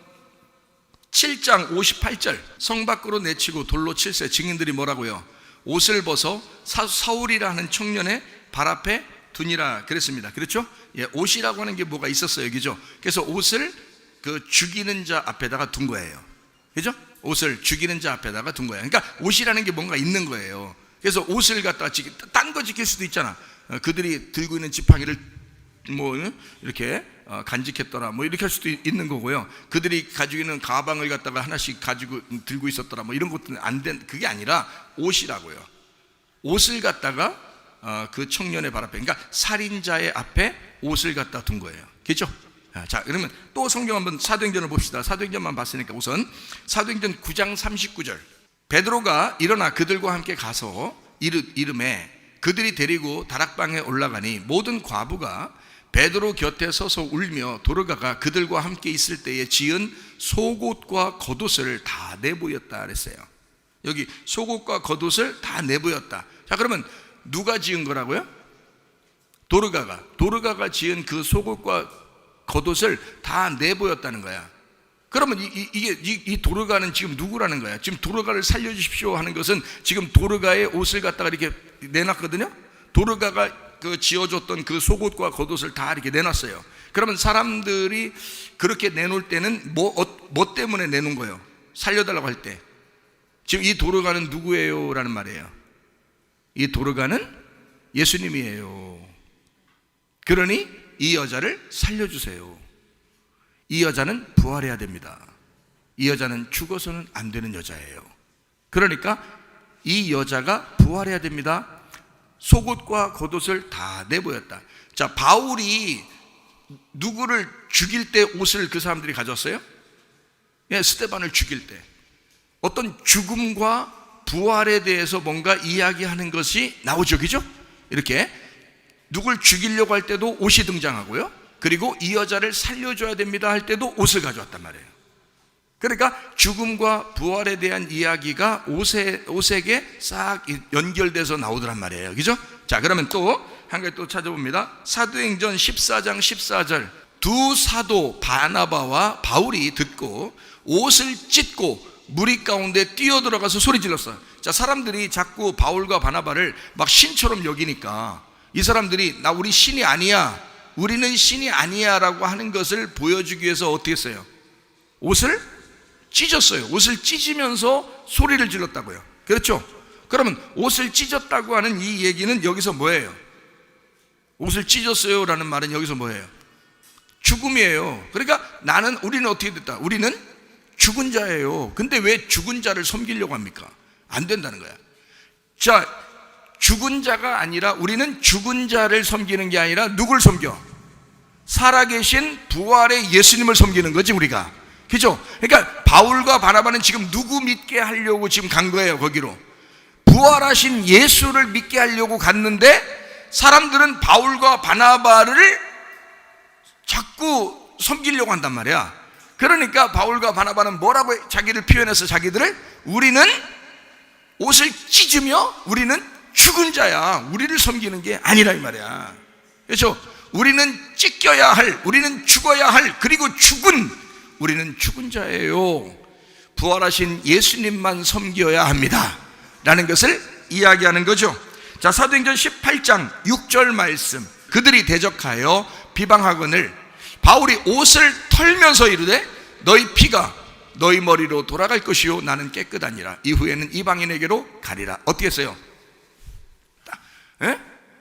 7장 58절, 성 밖으로 내치고 돌로 칠세. 증인들이 뭐라고요? 옷을 벗어 사울이라 하는 청년의 발 앞에 두니라 그랬습니다. 그렇죠? 예, 옷이라고 하는 게 뭐가 있었어요, 그죠? 그래서 옷을 그 죽이는 자 앞에다가 둔 거예요. 그죠? 옷을 죽이는 자 앞에다가 둔 거예요. 그러니까 옷이라는 게 뭔가 있는 거예요. 그래서 옷을 갖다가 딴 거 지킬 수도 있잖아. 그들이 들고 있는 지팡이를 뭐 이렇게 간직했더라, 뭐 이렇게 할 수도 있는 거고요. 그들이 가지고 있는 가방을 갖다가 하나씩 가지고 들고 있었더라, 뭐 이런 것들은 안 된, 그게 아니라 옷이라고요. 옷을 갖다가 그 청년의 발 앞에, 그러니까 살인자의 앞에 옷을 갖다 둔 거예요. 그렇죠? 자, 그러면 또 성경 한번 사도행전을 봅시다. 사도행전만 봤으니까 우선 사도행전 9장 39절. 베드로가 일어나 그들과 함께 가서 이름에 그들이 데리고 다락방에 올라가니 모든 과부가 베드로 곁에 서서 울며 도르가가 그들과 함께 있을 때에 지은 속옷과 겉옷을 다 내보였다 그랬어요. 여기 속옷과 겉옷을 다 내보였다. 자, 그러면 누가 지은 거라고요? 도르가가 지은 그 속옷과 겉옷을 다 내보였다는 거야. 그러면 이 도르가는 지금 누구라는 거야? 지금 도르가를 살려주십시오 하는 것은 지금 도르가의 옷을 갖다가 이렇게 내놨거든요. 도르가가 그 지어줬던 그 속옷과 겉옷을 다 이렇게 내놨어요. 그러면 사람들이 그렇게 내놓을 때는 뭐 때문에 내놓은 거예요? 살려달라고 할 때. 지금 이 도르가는 누구예요? 라는 말이에요. 이 도르가는 예수님이에요. 그러니 이 여자를 살려주세요. 이 여자는 부활해야 됩니다. 이 여자는 죽어서는 안 되는 여자예요. 그러니까 이 여자가 부활해야 됩니다. 속옷과 겉옷을 다 내보였다. 자, 바울이 누구를 죽일 때 옷을 그 사람들이 가졌어요? 예, 스데반을 죽일 때 어떤 죽음과 부활에 대해서 뭔가 이야기하는 것이 나오죠, 그죠? 이렇게 누굴 죽이려고 할 때도 옷이 등장하고요. 그리고 이 여자를 살려줘야 됩니다 할 때도 옷을 가져왔단 말이에요. 그러니까 죽음과 부활에 대한 이야기가 옷에게 싹 연결돼서 나오더란 말이에요. 그죠? 자, 그러면 또 한 가지 또 찾아봅니다. 사도행전 14장 14절. 두 사도 바나바와 바울이 듣고 옷을 찢고 무리 가운데 뛰어들어가서 소리 질렀어요. 자, 사람들이 자꾸 바울과 바나바를 막 신처럼 여기니까 이 사람들이 우리 신이 아니야, 우리는 신이 아니야 라고 하는 것을 보여주기 위해서 어떻게 했어요? 옷을 찢었어요. 옷을 찢으면서 소리를 질렀다고요. 그렇죠? 그러면 옷을 찢었다고 하는 이 얘기는 여기서 뭐예요? 옷을 찢었어요 라는 말은 여기서 뭐예요? 죽음이에요. 그러니까 우리는 어떻게 됐다? 우리는 죽은 자예요. 근데 왜 죽은 자를 섬기려고 합니까? 안 된다는 거야. 자, 죽은 자가 아니라 우리는 죽은 자를 섬기는 게 아니라 누굴 섬겨? 살아계신 부활의 예수님을 섬기는 거지, 우리가. 그죠? 그러니까 바울과 바나바는 지금 누구 믿게 하려고 지금 간 거예요, 거기로. 부활하신 예수를 믿게 하려고 갔는데 사람들은 바울과 바나바를 자꾸 섬기려고 한단 말이야. 그러니까 바울과 바나바는 뭐라고 자기를 표현해서 자기들을, 우리는 옷을 찢으며 우리는 죽은 자야, 우리를 섬기는 게 아니라 이 말이야. 그렇죠? 우리는 찢겨야 할, 우리는 죽어야 할, 그리고 우리는 죽은 자예요. 부활하신 예수님만 섬겨야 합니다 라는 것을 이야기하는 거죠. 자, 사도행전 18장 6절 말씀. 그들이 대적하여 비방하거늘 바울이 옷을 털면서 이르되 너희 피가 너희 머리로 돌아갈 것이요 나는 깨끗하니라. 이후에는 이방인에게로 가리라. 어떻게 했어요?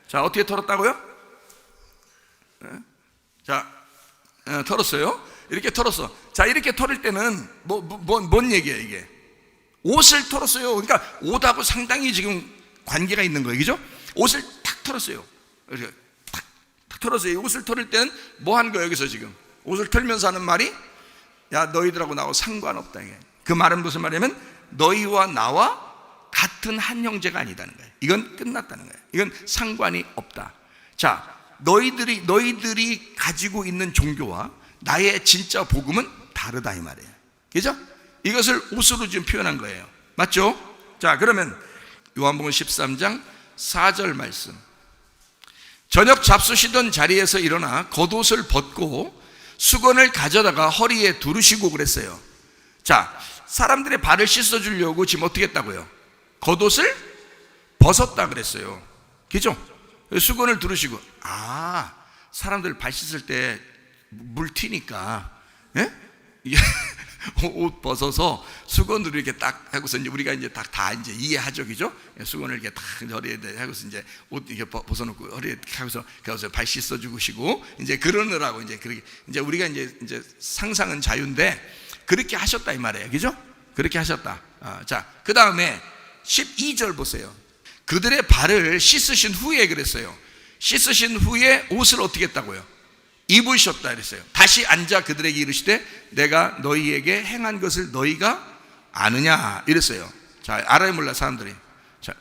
자, 어떻게 털었다고요? 자, 털었어요. 이렇게 털었어. 자, 이렇게 털을 때는 뭔 얘기예요 이게? 옷을 털었어요. 그러니까 옷하고 상당히 지금 관계가 있는 거예요, 그죠? 옷을 탁 털었어요. 이렇게 탁 털었어요. 옷을 털을 때는 뭐 한 거예요 여기서 지금? 옷을 털면서 하는 말이, 야, 너희들하고 나하고 상관없다. 그 말은 무슨 말이냐면 너희와 나와 같은 한 형제가 아니다는 거예요. 이건 끝났다는 거예요. 이건 상관이 없다. 자, 너희들이 가지고 있는 종교와 나의 진짜 복음은 다르다 이 말이에요. 그죠? 이것을 옷으로 지금 표현한 거예요. 맞죠? 자, 그러면 요한복음 13장 4절 말씀. 저녁 잡수시던 자리에서 일어나 겉옷을 벗고 수건을 가져다가 허리에 두르시고 그랬어요. 자, 사람들의 발을 씻어주려고 지금 어떻게 했다고요? 겉옷을 벗었다 그랬어요. 그죠? 수건을 두르시고, 사람들 발 씻을 때 물 튀니까, 예? 이게 옷 벗어서 수건으로 이렇게 딱 하고서 이제 우리가 이제 다 이제 이해하죠, 그죠? 수건을 이렇게 딱 허리에 하고서 이제 옷 이렇게 벗어놓고 허리에 하고서 발 씻어주시고 이제 그러느라고 이제 그렇게 이제 우리가 이제 상상은 자유인데 그렇게 하셨다 이 말이에요, 그죠? 그렇게 하셨다. 자, 그 다음에 12절 보세요. 그들의 발을 씻으신 후에 그랬어요. 씻으신 후에 옷을 어떻게 했다고요? 입으셨다 그랬어요. 다시 앉아 그들에게 이르시되 내가 너희에게 행한 것을 너희가 아느냐 이랬어요. 자, 알아요 몰라 사람들이. 자,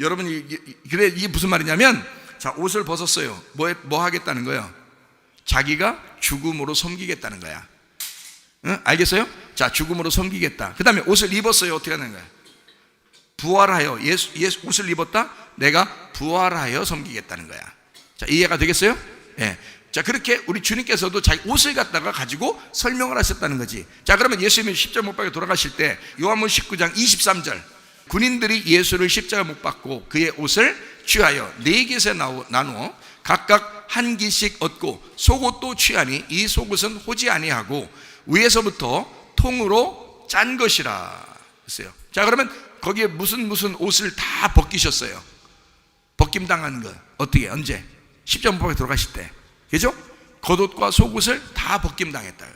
여러분 이게 무슨 말이냐면, 자, 옷을 벗었어요. 뭐 하겠다는 거예요? 자기가 죽음으로 섬기겠다는 거야. 응? 알겠어요? 자, 죽음으로 섬기겠다. 그 다음에 옷을 입었어요. 어떻게 하는 거야? 부활하여 예수 옷을 입었다. 내가 부활하여 섬기겠다는 거야. 자, 이해가 되겠어요? 예. 자, 그렇게 우리 주님께서도 자기 옷을 갖다가 가지고 설명을 하셨다는 거지. 자, 그러면 예수님이 십자가 못 박혀 돌아가실 때 요한복음 19장 23절 군인들이 예수를 십자가 못 박고 그의 옷을 취하여 네 깃에 나누어 각각 한 깃씩 얻고 속옷도 취하니 이 속옷은 호지 아니하고 위에서부터 통으로 짠 것이라 했어요. 자, 그러면 거기에 무슨 옷을 다 벗기셨어요. 벗김당한 거 어떻게 언제? 십자가 못 박혀 돌아가실 때, 그죠? 겉옷과 속옷을 다 벗김당했다.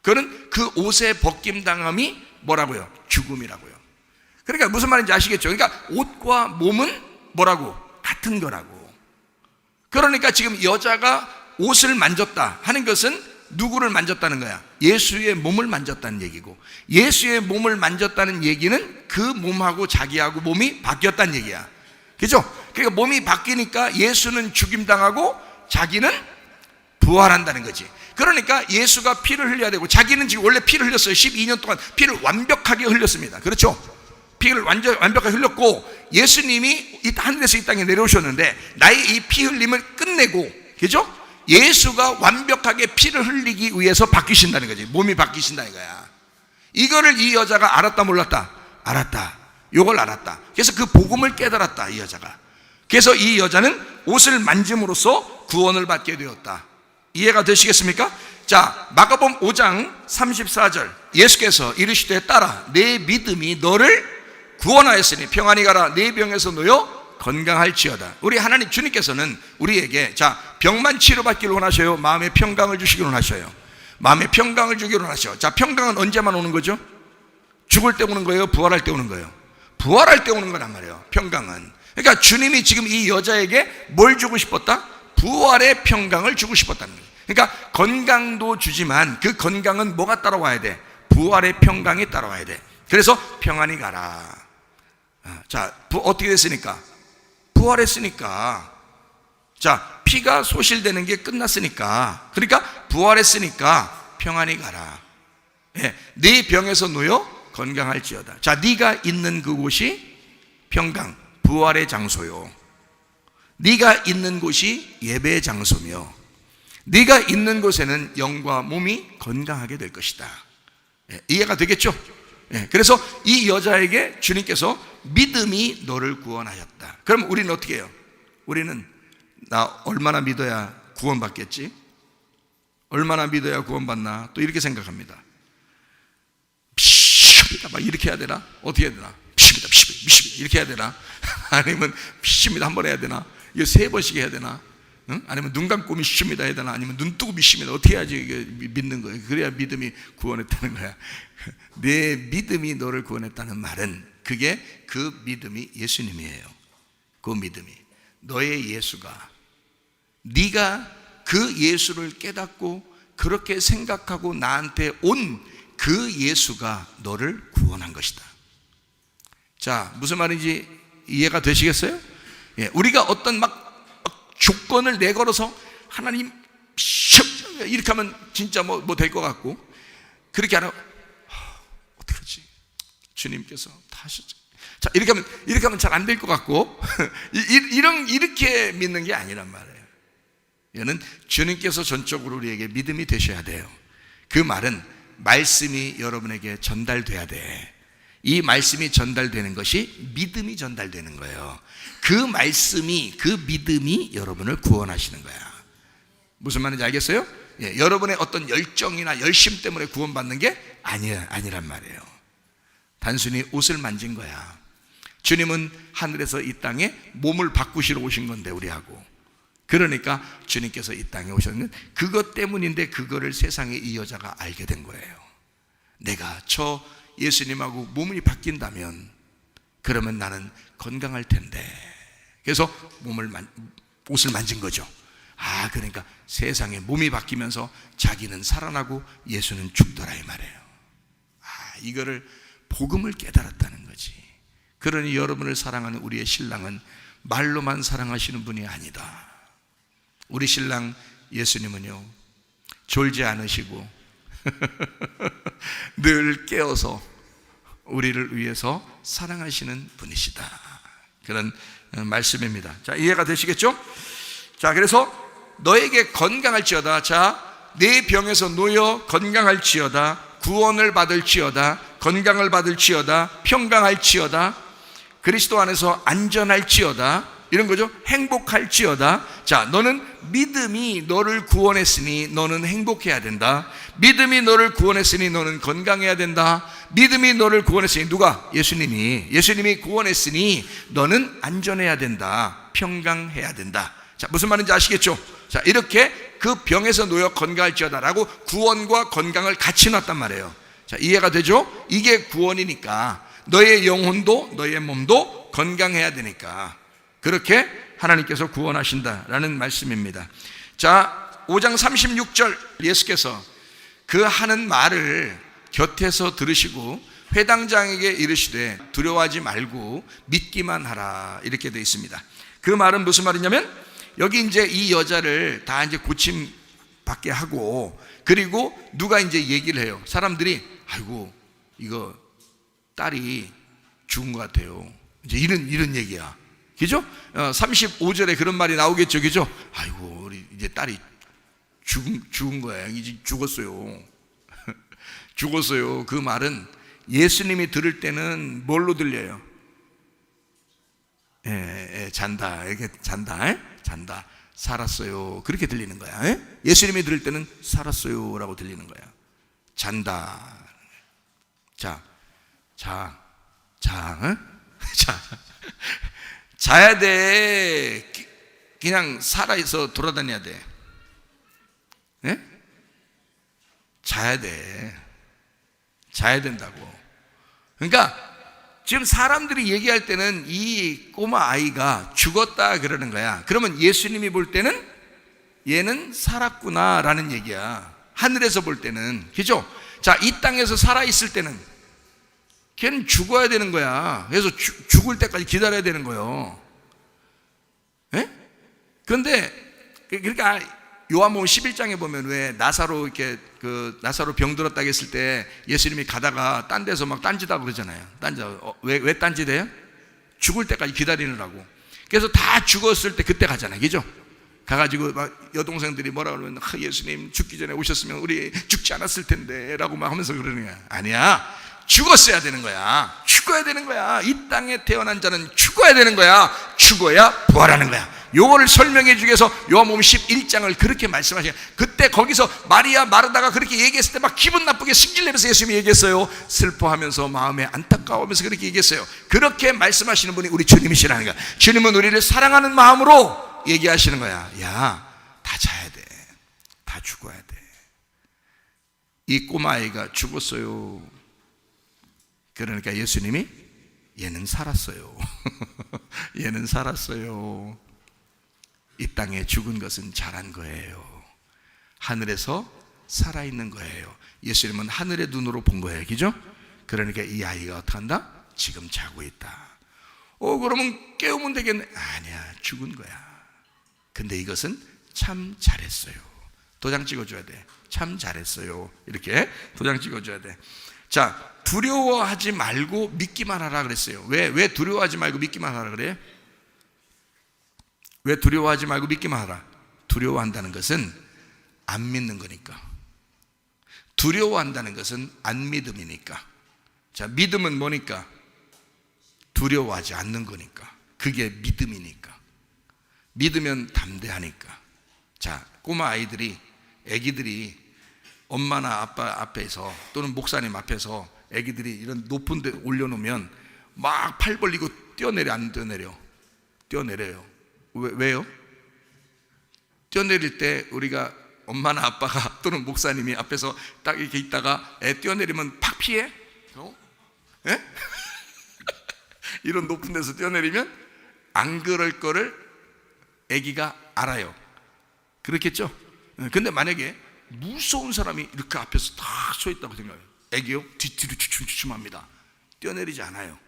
그는 그 옷의 벗김당함이 뭐라고요? 죽음이라고요. 그러니까 무슨 말인지 아시겠죠? 그러니까 옷과 몸은 뭐라고? 같은 거라고. 그러니까 지금 여자가 옷을 만졌다 하는 것은 누구를 만졌다는 거야? 예수의 몸을 만졌다는 얘기고, 예수의 몸을 만졌다는 얘기는 그 몸하고 자기하고 몸이 바뀌었다는 얘기야. 그죠? 그러니까 몸이 바뀌니까 예수는 죽임당하고 자기는 부활한다는 거지. 그러니까 예수가 피를 흘려야 되고, 자기는 지금 원래 피를 흘렸어요. 12년 동안 피를 완벽하게 흘렸습니다. 그렇죠? 피를 완벽하게 흘렸고, 예수님이 이 하늘에서 이 땅에 내려오셨는데 나의 이 피 흘림을 끝내고, 그죠? 예수가 완벽하게 피를 흘리기 위해서 바뀌신다는 거지. 몸이 바뀌신다는 거야. 이거를 이 여자가 알았다 몰랐다? 알았다. 요걸 알았다. 그래서 그 복음을 깨달았다 이 여자가. 그래서 이 여자는 옷을 만짐으로써 구원을 받게 되었다. 이해가 되시겠습니까? 자, 마가복음 5장 34절 예수께서 이르시되 딸아 내 믿음이 너를 구원하였으니 평안히 가라 내 병에서 놓여 건강할지어다. 우리 하나님 주님께서는 우리에게 자, 병만 치료받기를 원하셔요? 마음의 평강을 주시기를 원하셔요? 마음의 평강을 주기를 원하셔요. 자, 평강은 언제만 오는 거죠? 죽을 때 오는 거예요? 부활할 때 오는 거예요? 부활할 때 오는 거란 말이에요, 평강은. 그러니까 주님이 지금 이 여자에게 뭘 주고 싶었다? 부활의 평강을 주고 싶었다는 거예요. 그러니까 건강도 주지만 그 건강은 뭐가 따라와야 돼? 부활의 평강이 따라와야 돼. 그래서 평안히 가라. 자, 어떻게 됐으니까? 부활했으니까. 자, 피가 소실되는 게 끝났으니까, 그러니까 부활했으니까 평안히 가라. 네 병에서 놓여 건강할지어다. 자, 네가 있는 그곳이 평강, 부활의 장소요. 네가 있는 곳이 예배의 장소며 네가 있는 곳에는 영과 몸이 건강하게 될 것이다. 이해가 되겠죠? 그래서 이 여자에게 주님께서 믿음이 너를 구원하였다. 그럼 우리는 어떻게 해요? 우리는 나 얼마나 믿어야 구원받겠지? 얼마나 믿어야 구원받나? 또 이렇게 생각합니다. 믿습니다. 막 이렇게 해야 되나? 어떻게 해야 되나? 믿습니다. 이렇게 해야 되나? 아니면 믿습니다. 한 번 해야 되나? 이거 3번씩 해야 되나? 응? 아니면 눈 감고 믿습니다 해야 되나? 아니면 눈 뜨고 믿습니다. 어떻게 해야지 이게 믿는 거예요? 그래야 믿음이 구원했다는 거야. 내 믿음이 너를 구원했다는 말은 그게 그 믿음이 예수님이에요. 그 믿음이 너의 예수가, 네가 그 예수를 깨닫고 그렇게 생각하고 나한테 온 그 예수가 너를 구원한 것이다. 자, 무슨 말인지 이해가 되시겠어요? 예, 우리가 어떤 막 조건을 내걸어서 하나님 이렇게 하면 진짜 뭐 될 것 같고, 그렇게 하라 어떡하지? 주님께서 다 하셨죠. 자, 이렇게 하면 잘 안 될 것 같고 이렇게 믿는 게 아니란 말이에요. 이거는 주님께서 전적으로 우리에게 믿음이 되셔야 돼요. 그 말은 말씀이 여러분에게 전달돼야 돼. 이 말씀이 전달되는 것이 믿음이 전달되는 거예요. 그 말씀이, 그 믿음이 여러분을 구원하시는 거야. 무슨 말인지 알겠어요? 예, 여러분의 어떤 열정이나 열심 때문에 구원받는 게 아니란 말이에요. 단순히 옷을 만진 거야. 주님은 하늘에서 이 땅에 몸을 바꾸시러 오신 건데, 우리하고. 그러니까 주님께서 이 땅에 오셨는데 그것 때문인데, 그거를 세상에 이 여자가 알게 된 거예요. 내가 저 예수님하고 몸이 바뀐다면 그러면 나는 건강할 텐데. 그래서 옷을 만진 거죠. 아, 그러니까 세상에 몸이 바뀌면서 자기는 살아나고 예수는 죽더라, 이 말이에요. 아, 이거를 복음을 깨달았다는 거지. 그러니 여러분을 사랑하는 우리의 신랑은 말로만 사랑하시는 분이 아니다. 우리 신랑 예수님은요, 졸지 않으시고 늘 깨어서 우리를 위해서 사랑하시는 분이시다. 그런 말씀입니다. 자, 이해가 되시겠죠? 자, 그래서 너에게 건강할지어다. 자, 내 병에서 놓여 건강할지어다. 구원을 받을지어다. 건강을 받을지어다. 평강할지어다. 그리스도 안에서 안전할지어다. 이런 거죠. 행복할지어다. 자, 너는 믿음이 너를 구원했으니 너는 행복해야 된다. 믿음이 너를 구원했으니 너는 건강해야 된다. 믿음이 너를 구원했으니, 누가? 예수님이 구원했으니 너는 안전해야 된다. 평강해야 된다. 자, 무슨 말인지 아시겠죠? 자, 이렇게 그 병에서 놓여 건강할지어다 라고 구원과 건강을 같이 놨단 말이에요. 자, 이해가 되죠? 이게 구원이니까 너의 영혼도 너의 몸도 건강해야 되니까 그렇게 하나님께서 구원하신다라는 말씀입니다. 자, 5장 36절 예수께서 그 하는 말을 곁에서 들으시고 회당장에게 이르시되 두려워하지 말고 믿기만 하라, 이렇게 되어 있습니다. 그 말은 무슨 말이냐면, 여기 이제 이 여자를 다 이제 고침 받게 하고, 그리고 누가 이제 얘기를 해요. 사람들이, 아이고 이거 딸이 죽은 것 같아요. 이제 이런 얘기야. 그죠? 35절에 그런 말이 나오겠죠. 그죠? 아이고, 우리 이제 딸이 죽은 거야. 이제 죽었어요. 죽었어요. 그 말은 예수님이 들을 때는 뭘로 들려요? 잔다. 이렇게 잔다. 잔다. 살았어요. 그렇게 들리는 거야. 예수님이 들을 때는 살았어요 라고 들리는 거야. 잔다. 자. 자야 돼. 그냥 살아있어 돌아다녀야 돼. 네? 자야 돼. 자야 된다고. 그러니까 지금 사람들이 얘기할 때는 이 꼬마 아이가 죽었다 그러는 거야. 그러면 예수님이 볼 때는 얘는 살았구나 라는 얘기야. 하늘에서 볼 때는. 그죠? 자, 이 땅에서 살아있을 때는 걔는 죽어야 되는 거야. 그래서 죽을 때까지 기다려야 되는 거예요. 예? 그런데 그러니까 요한복음 11장에 보면 왜 나사로 이렇게 나사로 병들었다고 했을 때 예수님이 가다가 딴 데서 막 딴짓하고 그러잖아요. 왜 딴짓해요? 죽을 때까지 기다리느라고. 그래서 다 죽었을 때 그때 가잖아요. 그죠? 가가지고 막 여동생들이 뭐라 그러면, 예수님 죽기 전에 오셨으면 우리 죽지 않았을 텐데 라고 막 하면서 그러는 거야. 아니야. 죽었어야 되는 거야. 죽어야 되는 거야. 이 땅에 태어난 자는 죽어야 되는 거야. 죽어야 부활하는 거야. 요거를 설명해 주기 위해서 요한복음 11장을 그렇게 말씀하시는. 그때 거기서 마리아 마르다가 그렇게 얘기했을 때 막 기분 나쁘게 승질내면서 예수님이 얘기했어요. 슬퍼하면서 마음에 안타까워하면서 그렇게 얘기했어요. 그렇게 말씀하시는 분이 우리 주님이시라는 거야. 주님은 우리를 사랑하는 마음으로 얘기하시는 거야. 야, 다 자야 돼. 다 죽어야 돼. 이 꼬마아이가 죽었어요. 그러니까 예수님이 얘는 살았어요. 얘는 살았어요. 이 땅에 죽은 것은 잘한 거예요. 하늘에서 살아있는 거예요. 예수님은 하늘의 눈으로 본 거예요. 그죠? 그러니까 이 아이가 어떻게 한다? 지금 자고 있다. 그러면 깨우면 되겠네. 아니야, 죽은 거야. 근데 이것은 참 잘했어요. 도장 찍어줘야 돼. 참 잘했어요. 이렇게 도장 찍어줘야 돼. 자, 두려워하지 말고 믿기만 하라 그랬어요. 왜 두려워하지 말고 믿기만 하라 그래요? 왜 두려워하지 말고 믿기만 하라? 두려워한다는 것은 안 믿는 거니까. 두려워한다는 것은 안 믿음이니까. 자, 믿음은 뭐니까? 두려워하지 않는 거니까. 그게 믿음이니까. 믿으면 담대하니까. 자, 꼬마 아이들이, 애기들이 엄마나 아빠 앞에서 또는 목사님 앞에서 애기들이 이런 높은 데 올려놓으면 막 팔 벌리고 뛰어내려, 안 뛰어내려? 뛰어내려요. 왜요? 뛰어내릴 때 우리가 엄마나 아빠가 또는 목사님이 앞에서 딱 이렇게 있다가 애 뛰어내리면 팍 피해? 예? 이런 높은 데서 뛰어내리면 안 그럴 거를 애기가 알아요. 그렇겠죠? 근데 만약에 무서운 사람이 이렇게 앞에서 딱 서 있다고 생각해요. 애기요? 뒤로 주춤주춤합니다. 뛰어내리지 않아요.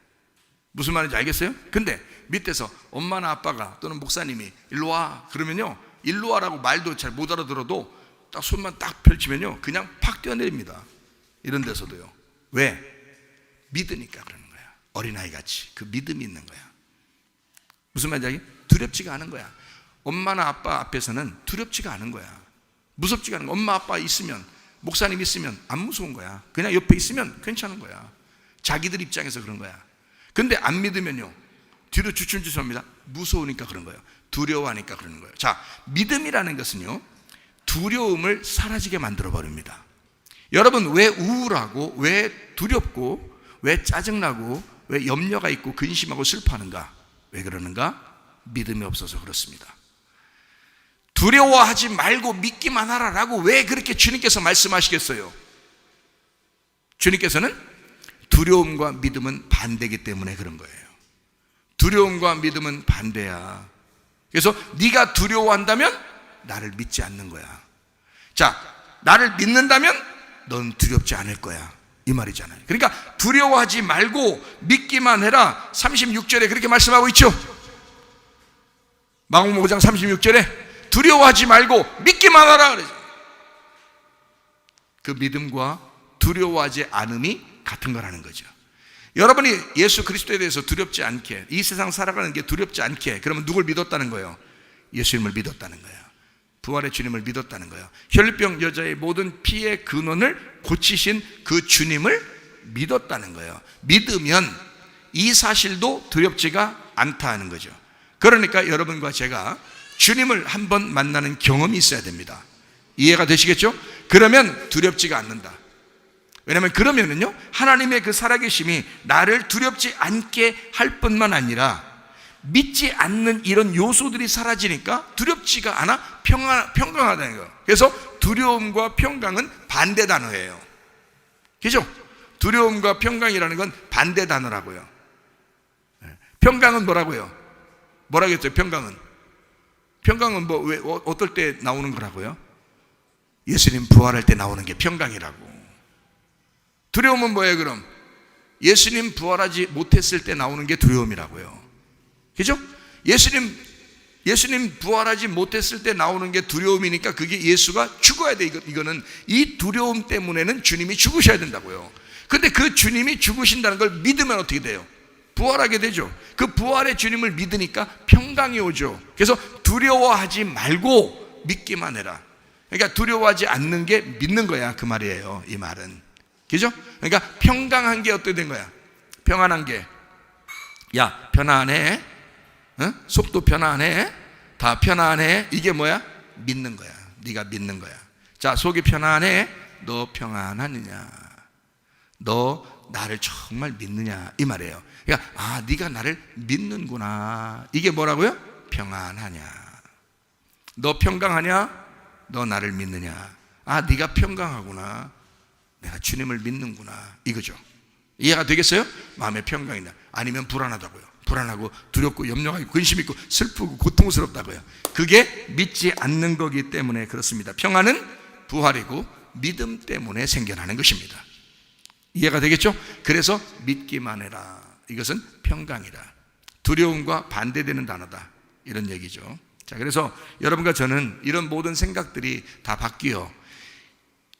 무슨 말인지 알겠어요? 근데 밑에서 엄마나 아빠가 또는 목사님이 일로 와 그러면요, 일로 와라고 말도 잘 못 알아들어도 딱 손만 딱 펼치면요 그냥 팍 뛰어내립니다. 이런 데서도요. 왜? 믿으니까 그러는 거야. 어린아이 같이 그 믿음이 있는 거야. 무슨 말인지 알겠어요? 두렵지가 않은 거야. 엄마나 아빠 앞에서는 두렵지가 않은 거야. 무섭지가 않은 거야. 엄마 아빠 있으면, 목사님 있으면 안 무서운 거야. 그냥 옆에 있으면 괜찮은 거야. 자기들 입장에서 그런 거야. 근데 안 믿으면요 뒤로 주춤주춤합니다. 무서우니까 그런 거예요. 두려워하니까 그러는 거예요. 자, 믿음이라는 것은요 두려움을 사라지게 만들어 버립니다. 여러분, 왜 우울하고 왜 두렵고 왜 짜증나고 왜 염려가 있고 근심하고 슬퍼하는가? 왜 그러는가? 믿음이 없어서 그렇습니다. 두려워하지 말고 믿기만 하라라고 왜 그렇게 주님께서 말씀하시겠어요? 주님께서는 두려움과 믿음은 반대이기 때문에 그런 거예요. 두려움과 믿음은 반대야. 그래서 네가 두려워한다면 나를 믿지 않는 거야. 자, 나를 믿는다면 넌 두렵지 않을 거야, 이 말이잖아요. 그러니까 두려워하지 말고 믿기만 해라. 36절에 그렇게 말씀하고 있죠. 마가복음 5장 36절에 두려워하지 말고 믿기만 하라 그러죠. 그 믿음과 두려워하지 않음이 같은 거라는 거죠. 여러분이 예수 그리스도에 대해서 두렵지 않게, 이 세상 살아가는 게 두렵지 않게, 그러면 누굴 믿었다는 거예요? 예수님을 믿었다는 거예요. 부활의 주님을 믿었다는 거예요. 혈류병 여자의 모든 피의 근원을 고치신 그 주님을 믿었다는 거예요. 믿으면 이 사실도 두렵지가 않다 하는 거죠. 그러니까 여러분과 제가 주님을 한번 만나는 경험이 있어야 됩니다. 이해가 되시겠죠? 그러면 두렵지가 않는다. 왜냐하면 그러면은요 하나님의 그 살아계심이 나를 두렵지 않게 할 뿐만 아니라 믿지 않는 이런 요소들이 사라지니까 두렵지가 않아 평강하다는 거예요. 그래서 두려움과 평강은 반대 단어예요. 그죠? 두려움과 평강이라는 건 반대 단어라고요. 평강은 뭐라고요? 뭐라고 했죠? 평강은 왜 어떨 때 나오는 거라고요? 예수님 부활할 때 나오는 게 평강이라고. 두려움은 뭐예요 그럼? 예수님 부활하지 못했을 때 나오는 게 두려움이라고요. 그죠? 예수님 부활하지 못했을 때 나오는 게 두려움이니까 그게 예수가 죽어야 돼. 이거는 이 두려움 때문에는 주님이 죽으셔야 된다고요. 근데 그 주님이 죽으신다는 걸 믿으면 어떻게 돼요? 부활하게 되죠. 그 부활의 주님을 믿으니까 평강이 오죠. 그래서 두려워하지 말고 믿기만 해라. 그러니까 두려워하지 않는 게 믿는 거야, 그 말이에요. 이 말은. 그죠? 그러니까 평강한 게 어떻게 된 거야? 평안한 게, 야 편안해, 속도 편안해, 다 편안해. 이게 뭐야? 믿는 거야. 네가 믿는 거야. 자, 속이 편안해. 너 평안하느냐? 너 나를 정말 믿느냐? 이 말이에요. 그러니까 네가 나를 믿는구나. 이게 뭐라고요? 평안하냐. 너 평강하냐? 너 나를 믿느냐? 아, 네가 평강하구나. 내가 주님을 믿는구나. 이거죠. 이해가 되겠어요? 마음의 평강이나 아니면 불안하다고요. 불안하고 두렵고 염려하고 근심 있고 슬프고 고통스럽다고요. 그게 믿지 않는 거기 때문에 그렇습니다. 평안은 부활이고 믿음 때문에 생겨나는 것입니다. 이해가 되겠죠? 그래서 믿기만 해라. 이것은 평강이다. 두려움과 반대되는 단어다. 이런 얘기죠. 자, 그래서 여러분과 저는 이런 모든 생각들이 다 바뀌어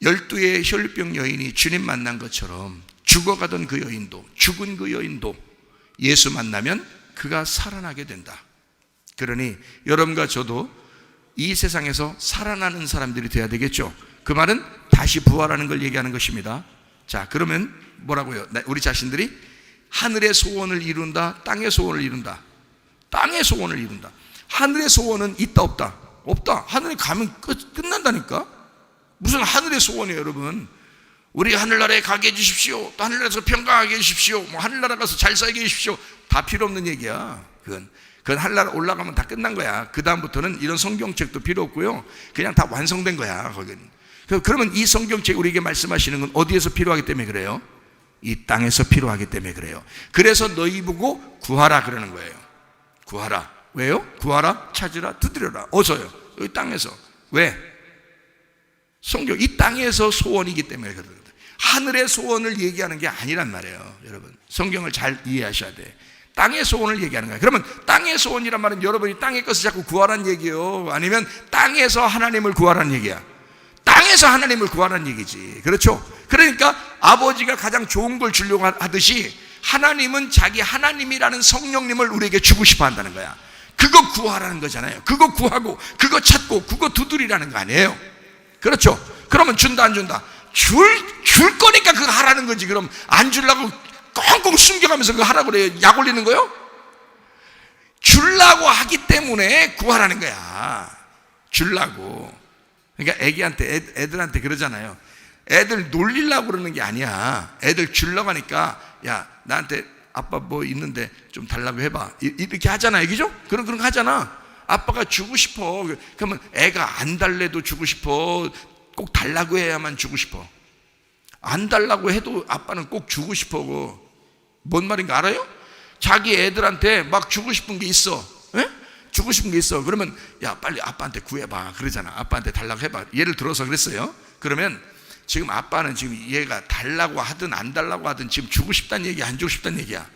12의 혈류병 여인이 주님 만난 것처럼 죽어가던 그 여인도, 죽은 그 여인도 예수 만나면 그가 살아나게 된다. 그러니 여러분과 저도 이 세상에서 살아나는 사람들이 돼야 되겠죠. 그 말은 다시 부활하는 걸 얘기하는 것입니다. 자, 그러면 뭐라고요? 우리 자신들이 하늘의 소원을 이룬다, 땅의 소원을 이룬다. 땅의 소원을 이룬다. 하늘의 소원은 있다 없다? 없다. 하늘에 가면 끝난다니까. 무슨 하늘의 소원이에요, 여러분. 우리 하늘나라에 가게 해주십시오. 또 하늘나라에서 평강하게 해주십시오. 뭐 하늘나라 가서 잘 살게 해주십시오. 다 필요 없는 얘기야. 그건 하늘나라 올라가면 다 끝난 거야. 그 다음부터는 이런 성경책도 필요 없고요. 그냥 다 완성된 거야, 거긴. 그러면 이 성경책 우리에게 말씀하시는 건 어디에서 필요하기 때문에 그래요? 이 땅에서 필요하기 때문에 그래요. 그래서 너희 보고 구하라 그러는 거예요. 구하라. 왜요? 구하라, 찾으라, 두드려라. 어서요. 여기 땅에서. 왜? 성경, 이 땅에서 소원이기 때문에 그렇거든요. 하늘의 소원을 얘기하는 게 아니란 말이에요. 여러분, 성경을 잘 이해하셔야 돼. 땅의 소원을 얘기하는 거예요. 그러면 땅의 소원이란 말은 여러분이 땅의 것을 자꾸 구하라는 얘기예요? 아니면 땅에서 하나님을 구하라는 얘기야? 땅에서 하나님을 구하라는 얘기지. 그렇죠? 그러니까 아버지가 가장 좋은 걸 주려고 하듯이 하나님은 자기 하나님이라는 성령님을 우리에게 주고 싶어 한다는 거야. 그거 구하라는 거잖아요. 그거 구하고 그거 찾고 그거 두드리라는 거 아니에요? 그렇죠? 그러면 준다 안 준다? 줄 거니까 그거 하라는 거지. 그럼 안 주려고 꽁꽁 숨겨가면서 그거 하라고 그래요? 약 올리는 거요? 주려고 하기 때문에 구하라는 거야. 주려고. 그러니까 애들한테 그러잖아요. 애들 놀리려고 그러는 게 아니야. 애들 주려고 하니까 야, 나한테 아빠 뭐 있는데 좀 달라고 해봐. 이렇게 하잖아, 그죠? 그런 거 하잖아. 아빠가 주고 싶어. 그러면 애가 안 달래도 주고 싶어. 꼭 달라고 해야만 주고 싶어. 안 달라고 해도 아빠는 꼭 주고 싶어. 뭔 말인가 알아요? 자기 애들한테 막 주고 싶은 게 있어. 에? 주고 싶은 게 있어. 그러면 야, 빨리 아빠한테 구해봐. 그러잖아. 아빠한테 달라고 해봐. 예를 들어서 그랬어요. 그러면 지금 아빠는 지금 얘가 달라고 하든 안 달라고 하든 지금 주고 싶다는 얘기야, 안 주고 싶다는 얘기야?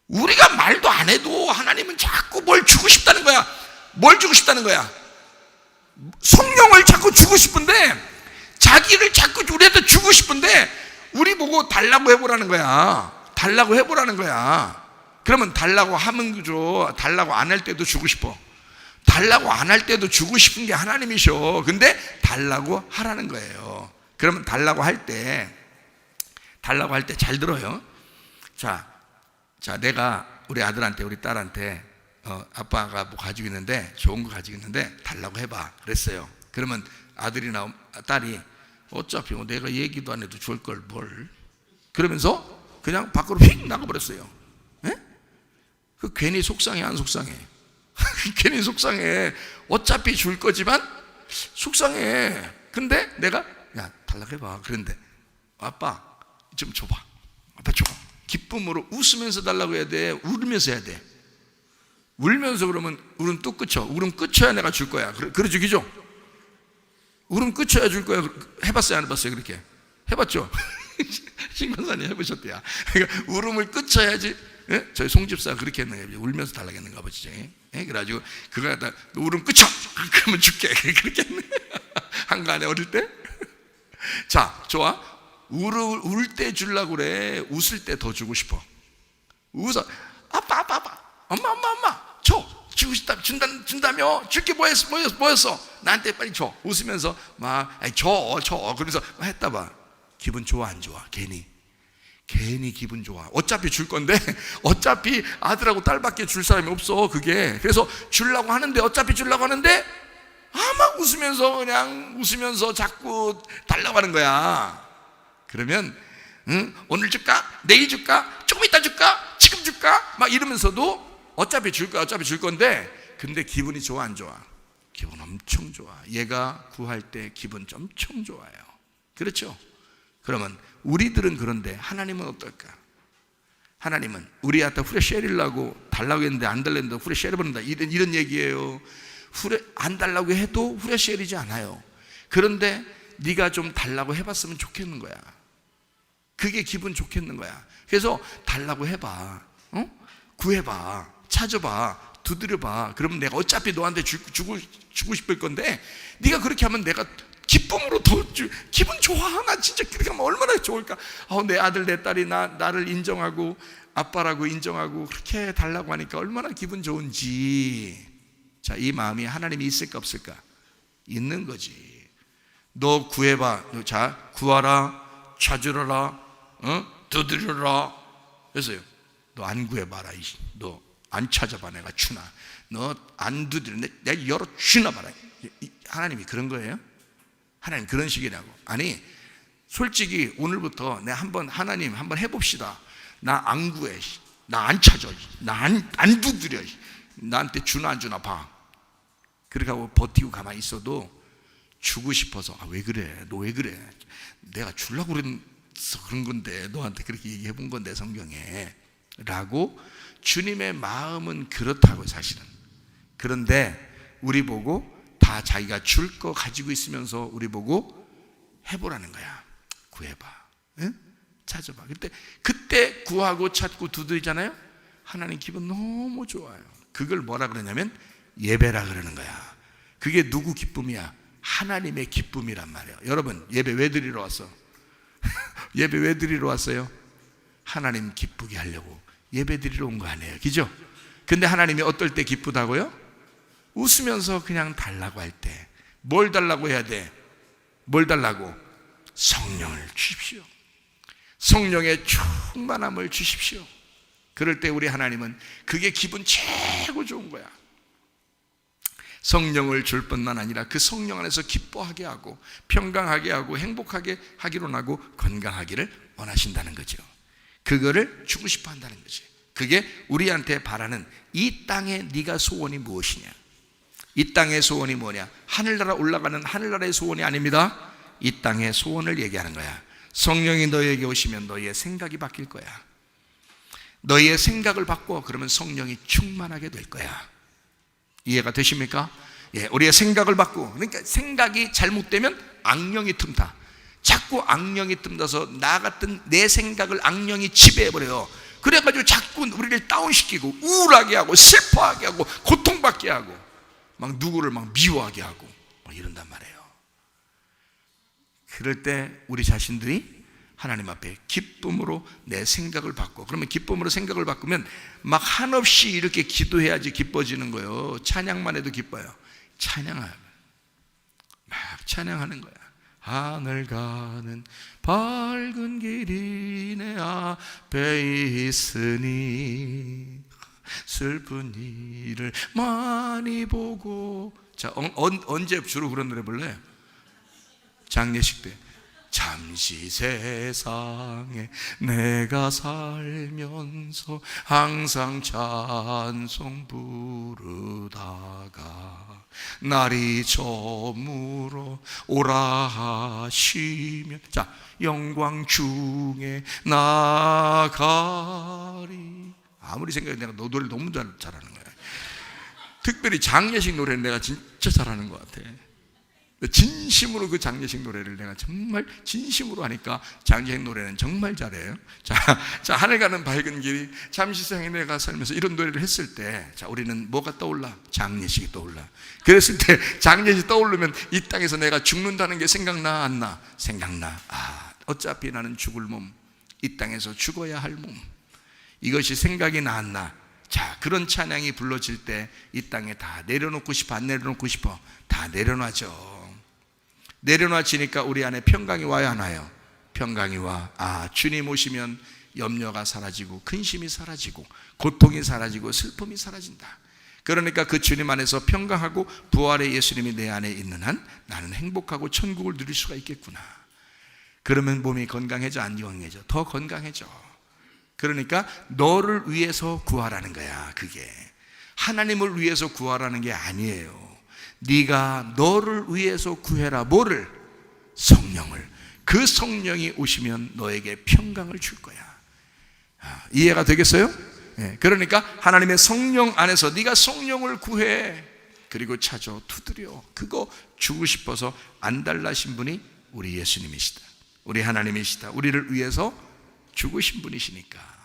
우리가 말도 안 해도 하나님은 자꾸 뭘 주고 싶다는 거야. 뭘 주고 싶다는 거야? 성령을 자꾸 주고 싶은데, 자기를 자꾸 우리한테 주고 싶은데 우리 보고 달라고 해보라는 거야. 달라고 해보라는 거야. 그러면 달라고 하면 줘. 달라고 안 할 때도 주고 싶어. 달라고 안 할 때도 주고 싶은 게 하나님이셔. 근데 달라고 하라는 거예요. 그러면 달라고 할 때 잘 들어요. 자, 내가 우리 아들한테, 우리 딸한테 아빠가 뭐 가지고 있는데, 좋은 거 가지고 있는데 달라고 해봐 그랬어요. 그러면 아들이나 딸이 어차피 뭐 내가 얘기도 안 해도 줄 걸 뭘, 그러면서 그냥 밖으로 휙 나가버렸어요. 에? 그 괜히 속상해 안 속상해? 괜히 속상해. 어차피 줄 거지만 속상해. 근데 내가 야, 달라고 해봐. 그런데 아빠 좀 줘봐. 아빠 줘. 기쁨으로 웃으면서 달라고 해야 돼? 울면서 해야 돼? 울면서 그러면 울음 뚝 그쳐. 울음 그쳐야 내가 줄 거야. 그러죠, 그죠? 울음 그쳐야 줄 거야. 해봤어요, 안 해봤어요? 그렇게 해봤죠? 신권사님 해보셨대요. 그러니까 울음을 그쳐야지. 예? 저희 송집사 그렇게 했는가, 울면서 달라고 했는가 보지. 예? 그래가지고 그거 갖다 울음 그쳐. 그러면 줄게. 그렇게 했네. 한간에 어릴 때. 자, 좋아. 울 때 주려고 그래? 웃을 때 더 주고 싶어? 웃어. 아빠 엄마 주고 싶다. 준다며? 줄게 뭐였어? 나한테 빨리 줘. 웃으면서 막 줘. 그러면서 했다 봐. 기분 좋아 안 좋아? 괜히 기분 좋아. 어차피 줄 건데, 어차피 아들하고 딸밖에 줄 사람이 없어. 그게 그래서 주려고 하는데, 어차피 주려고 하는데 막 웃으면서 자꾸 달라고 하는 거야. 그러면 오늘 줄까? 내일 줄까? 조금 이따 줄까? 지금 줄까? 막 이러면서도 어차피 줄 건데, 근데 기분이 좋아 안 좋아? 기분 엄청 좋아. 얘가 구할 때 기분 엄청 좋아요. 그렇죠? 그러면 우리들은 그런데 하나님은 어떨까? 하나님은 우리한테 후레쉬리려고 달라고 했는데 안 달랬는데 후레쉬리 버린다, 이런 얘기예요. 안 달라고 해도 후레쉬리지 않아요. 그런데 네가 좀 달라고 해봤으면 좋겠는 거야. 그게 기분 좋겠는 거야. 그래서 달라고 해봐. 구해봐. 찾아봐. 두드려봐. 그러면 내가 어차피 너한테 주고 싶을 건데 네가 그렇게 하면 내가 기쁨으로 기분 좋아. 나 진짜 그렇게 하면 얼마나 좋을까. 내 아들 내 딸이 나를 인정하고 아빠라고 인정하고 그렇게 달라고 하니까 얼마나 기분 좋은지. 자, 이 마음이 하나님이 있을까 없을까? 있는 거지. 너 구해봐. 자, 구하라, 찾으라, 두드려라. 그래서요, 너 안 구해봐라. 너 안 찾아봐. 내가 주나. 너 안 두드려. 내가 열어 주나 봐라. 하나님이 그런 거예요? 하나님 그런 식이라고. 아니, 솔직히 오늘부터 내가 하나님 한번 해봅시다. 나 안 구해. 나 안 찾아. 나 안 두드려. 나한테 주나 안 주나 봐. 그렇게 하고 버티고 가만히 있어도 주고 싶어서. 왜 그래? 너 왜 그래? 내가 주려고 그래서 그런 건데 너한테 그렇게 얘기해 본 건데 성경에 라고. 주님의 마음은 그렇다고 사실은. 그런데 우리 보고 다 자기가 줄 거 가지고 있으면서 우리 보고 해보라는 거야. 구해봐. 응? 찾아봐. 그때 구하고 찾고 두드리잖아요. 하나님 기분 너무 좋아요. 그걸 뭐라 그러냐면 예배라 그러는 거야. 그게 누구 기쁨이야? 하나님의 기쁨이란 말이에요. 여러분, 예배 왜 드리러 왔어? 예배 왜 드리러 왔어요? 하나님 기쁘게 하려고 예배 드리러 온 거 아니에요. 그죠? 근데 하나님이 어떨 때 기쁘다고요? 웃으면서 그냥 달라고 할 때. 뭘 달라고 해야 돼? 뭘 달라고? 성령을 주십시오. 성령의 충만함을 주십시오. 그럴 때 우리 하나님은 그게 기분 최고 좋은 거야. 성령을 줄 뿐만 아니라 그 성령 안에서 기뻐하게 하고 평강하게 하고 행복하게 하기로 하고 건강하기를 원하신다는 거죠. 그거를 주고 싶어 한다는 거지. 그게 우리한테 바라는 이 땅에 네가 소원이 무엇이냐? 이 땅의 소원이 뭐냐? 하늘나라 올라가는 하늘나라의 소원이 아닙니다. 이 땅의 소원을 얘기하는 거야. 성령이 너에게 오시면 너희의 생각이 바뀔 거야. 너희의 생각을 바꿔. 그러면 성령이 충만하게 될 거야. 이해가 되십니까? 예, 우리의 생각을 바꾸고. 그러니까 생각이 잘못되면 악령이 틈타. 자꾸 악령이 틈타서 나 같은 내 생각을 악령이 지배해버려요. 그래가지고 자꾸 우리를 다운시키고 우울하게 하고 슬퍼하게 하고 고통받게 하고 막 누구를 막 미워하게 하고 막 이런단 말이에요. 그럴 때 우리 자신들이 하나님 앞에 기쁨으로 내 생각을 바꿔. 그러면 기쁨으로 생각을 바꾸면 막 한없이 이렇게 기도해야지 기뻐지는 거예요. 찬양만 해도 기뻐요. 찬양하면 막 찬양하는 거야. 하늘 가는 밝은 길이 내 앞에 있으니 슬픈 일을 많이 보고. 자, 언제 주로 그런 노래 불러요? 장례식 때. 잠시 세상에 내가 살면서 항상 찬송 부르다가 날이 저물어 오라 하시면 자 영광 중에 나가리. 아무리 생각해도 내가 너 노래를 너무 잘하는 거야. 특별히 장례식 노래는 내가 진짜 잘하는 것 같아. 진심으로 그 장례식 노래를 내가 정말 진심으로 하니까 장례식 노래는 정말 잘해요. 자, 하늘 가는 밝은 길이 잠시 세상에 내가 살면서 이런 노래를 했을 때, 자, 우리는 뭐가 떠올라? 장례식이 떠올라. 그랬을 때 장례식 떠오르면 이 땅에서 내가 죽는다는 게 생각나 안 나? 생각나. 어차피 나는 죽을 몸, 이 땅에서 죽어야 할 몸. 이것이 생각이 나 안 나? 자, 그런 찬양이 불러질 때 이 땅에 다 내려놓고 싶어 안 내려놓고 싶어? 다 내려놔죠. 내려놔지니까 우리 안에 평강이 와야 하나요? 평강이 와. 주님 오시면 염려가 사라지고 근심이 사라지고 고통이 사라지고 슬픔이 사라진다. 그러니까 그 주님 안에서 평강하고 부활의 예수님이 내 안에 있는 한 나는 행복하고 천국을 누릴 수가 있겠구나. 그러면 몸이 건강해져 안 건강해져? 더 건강해져. 그러니까 너를 위해서 구하라는 거야. 그게 하나님을 위해서 구하라는 게 아니에요. 네가 너를 위해서 구해라. 뭐를? 성령을. 그 성령이 오시면 너에게 평강을 줄 거야. 이해가 되겠어요? 그러니까 하나님의 성령 안에서 네가 성령을 구해, 그리고 찾아 두드려. 그거 주고 싶어서 안 달라신 분이 우리 예수님이시다. 우리 하나님이시다. 우리를 위해서 죽으신 분이시니까.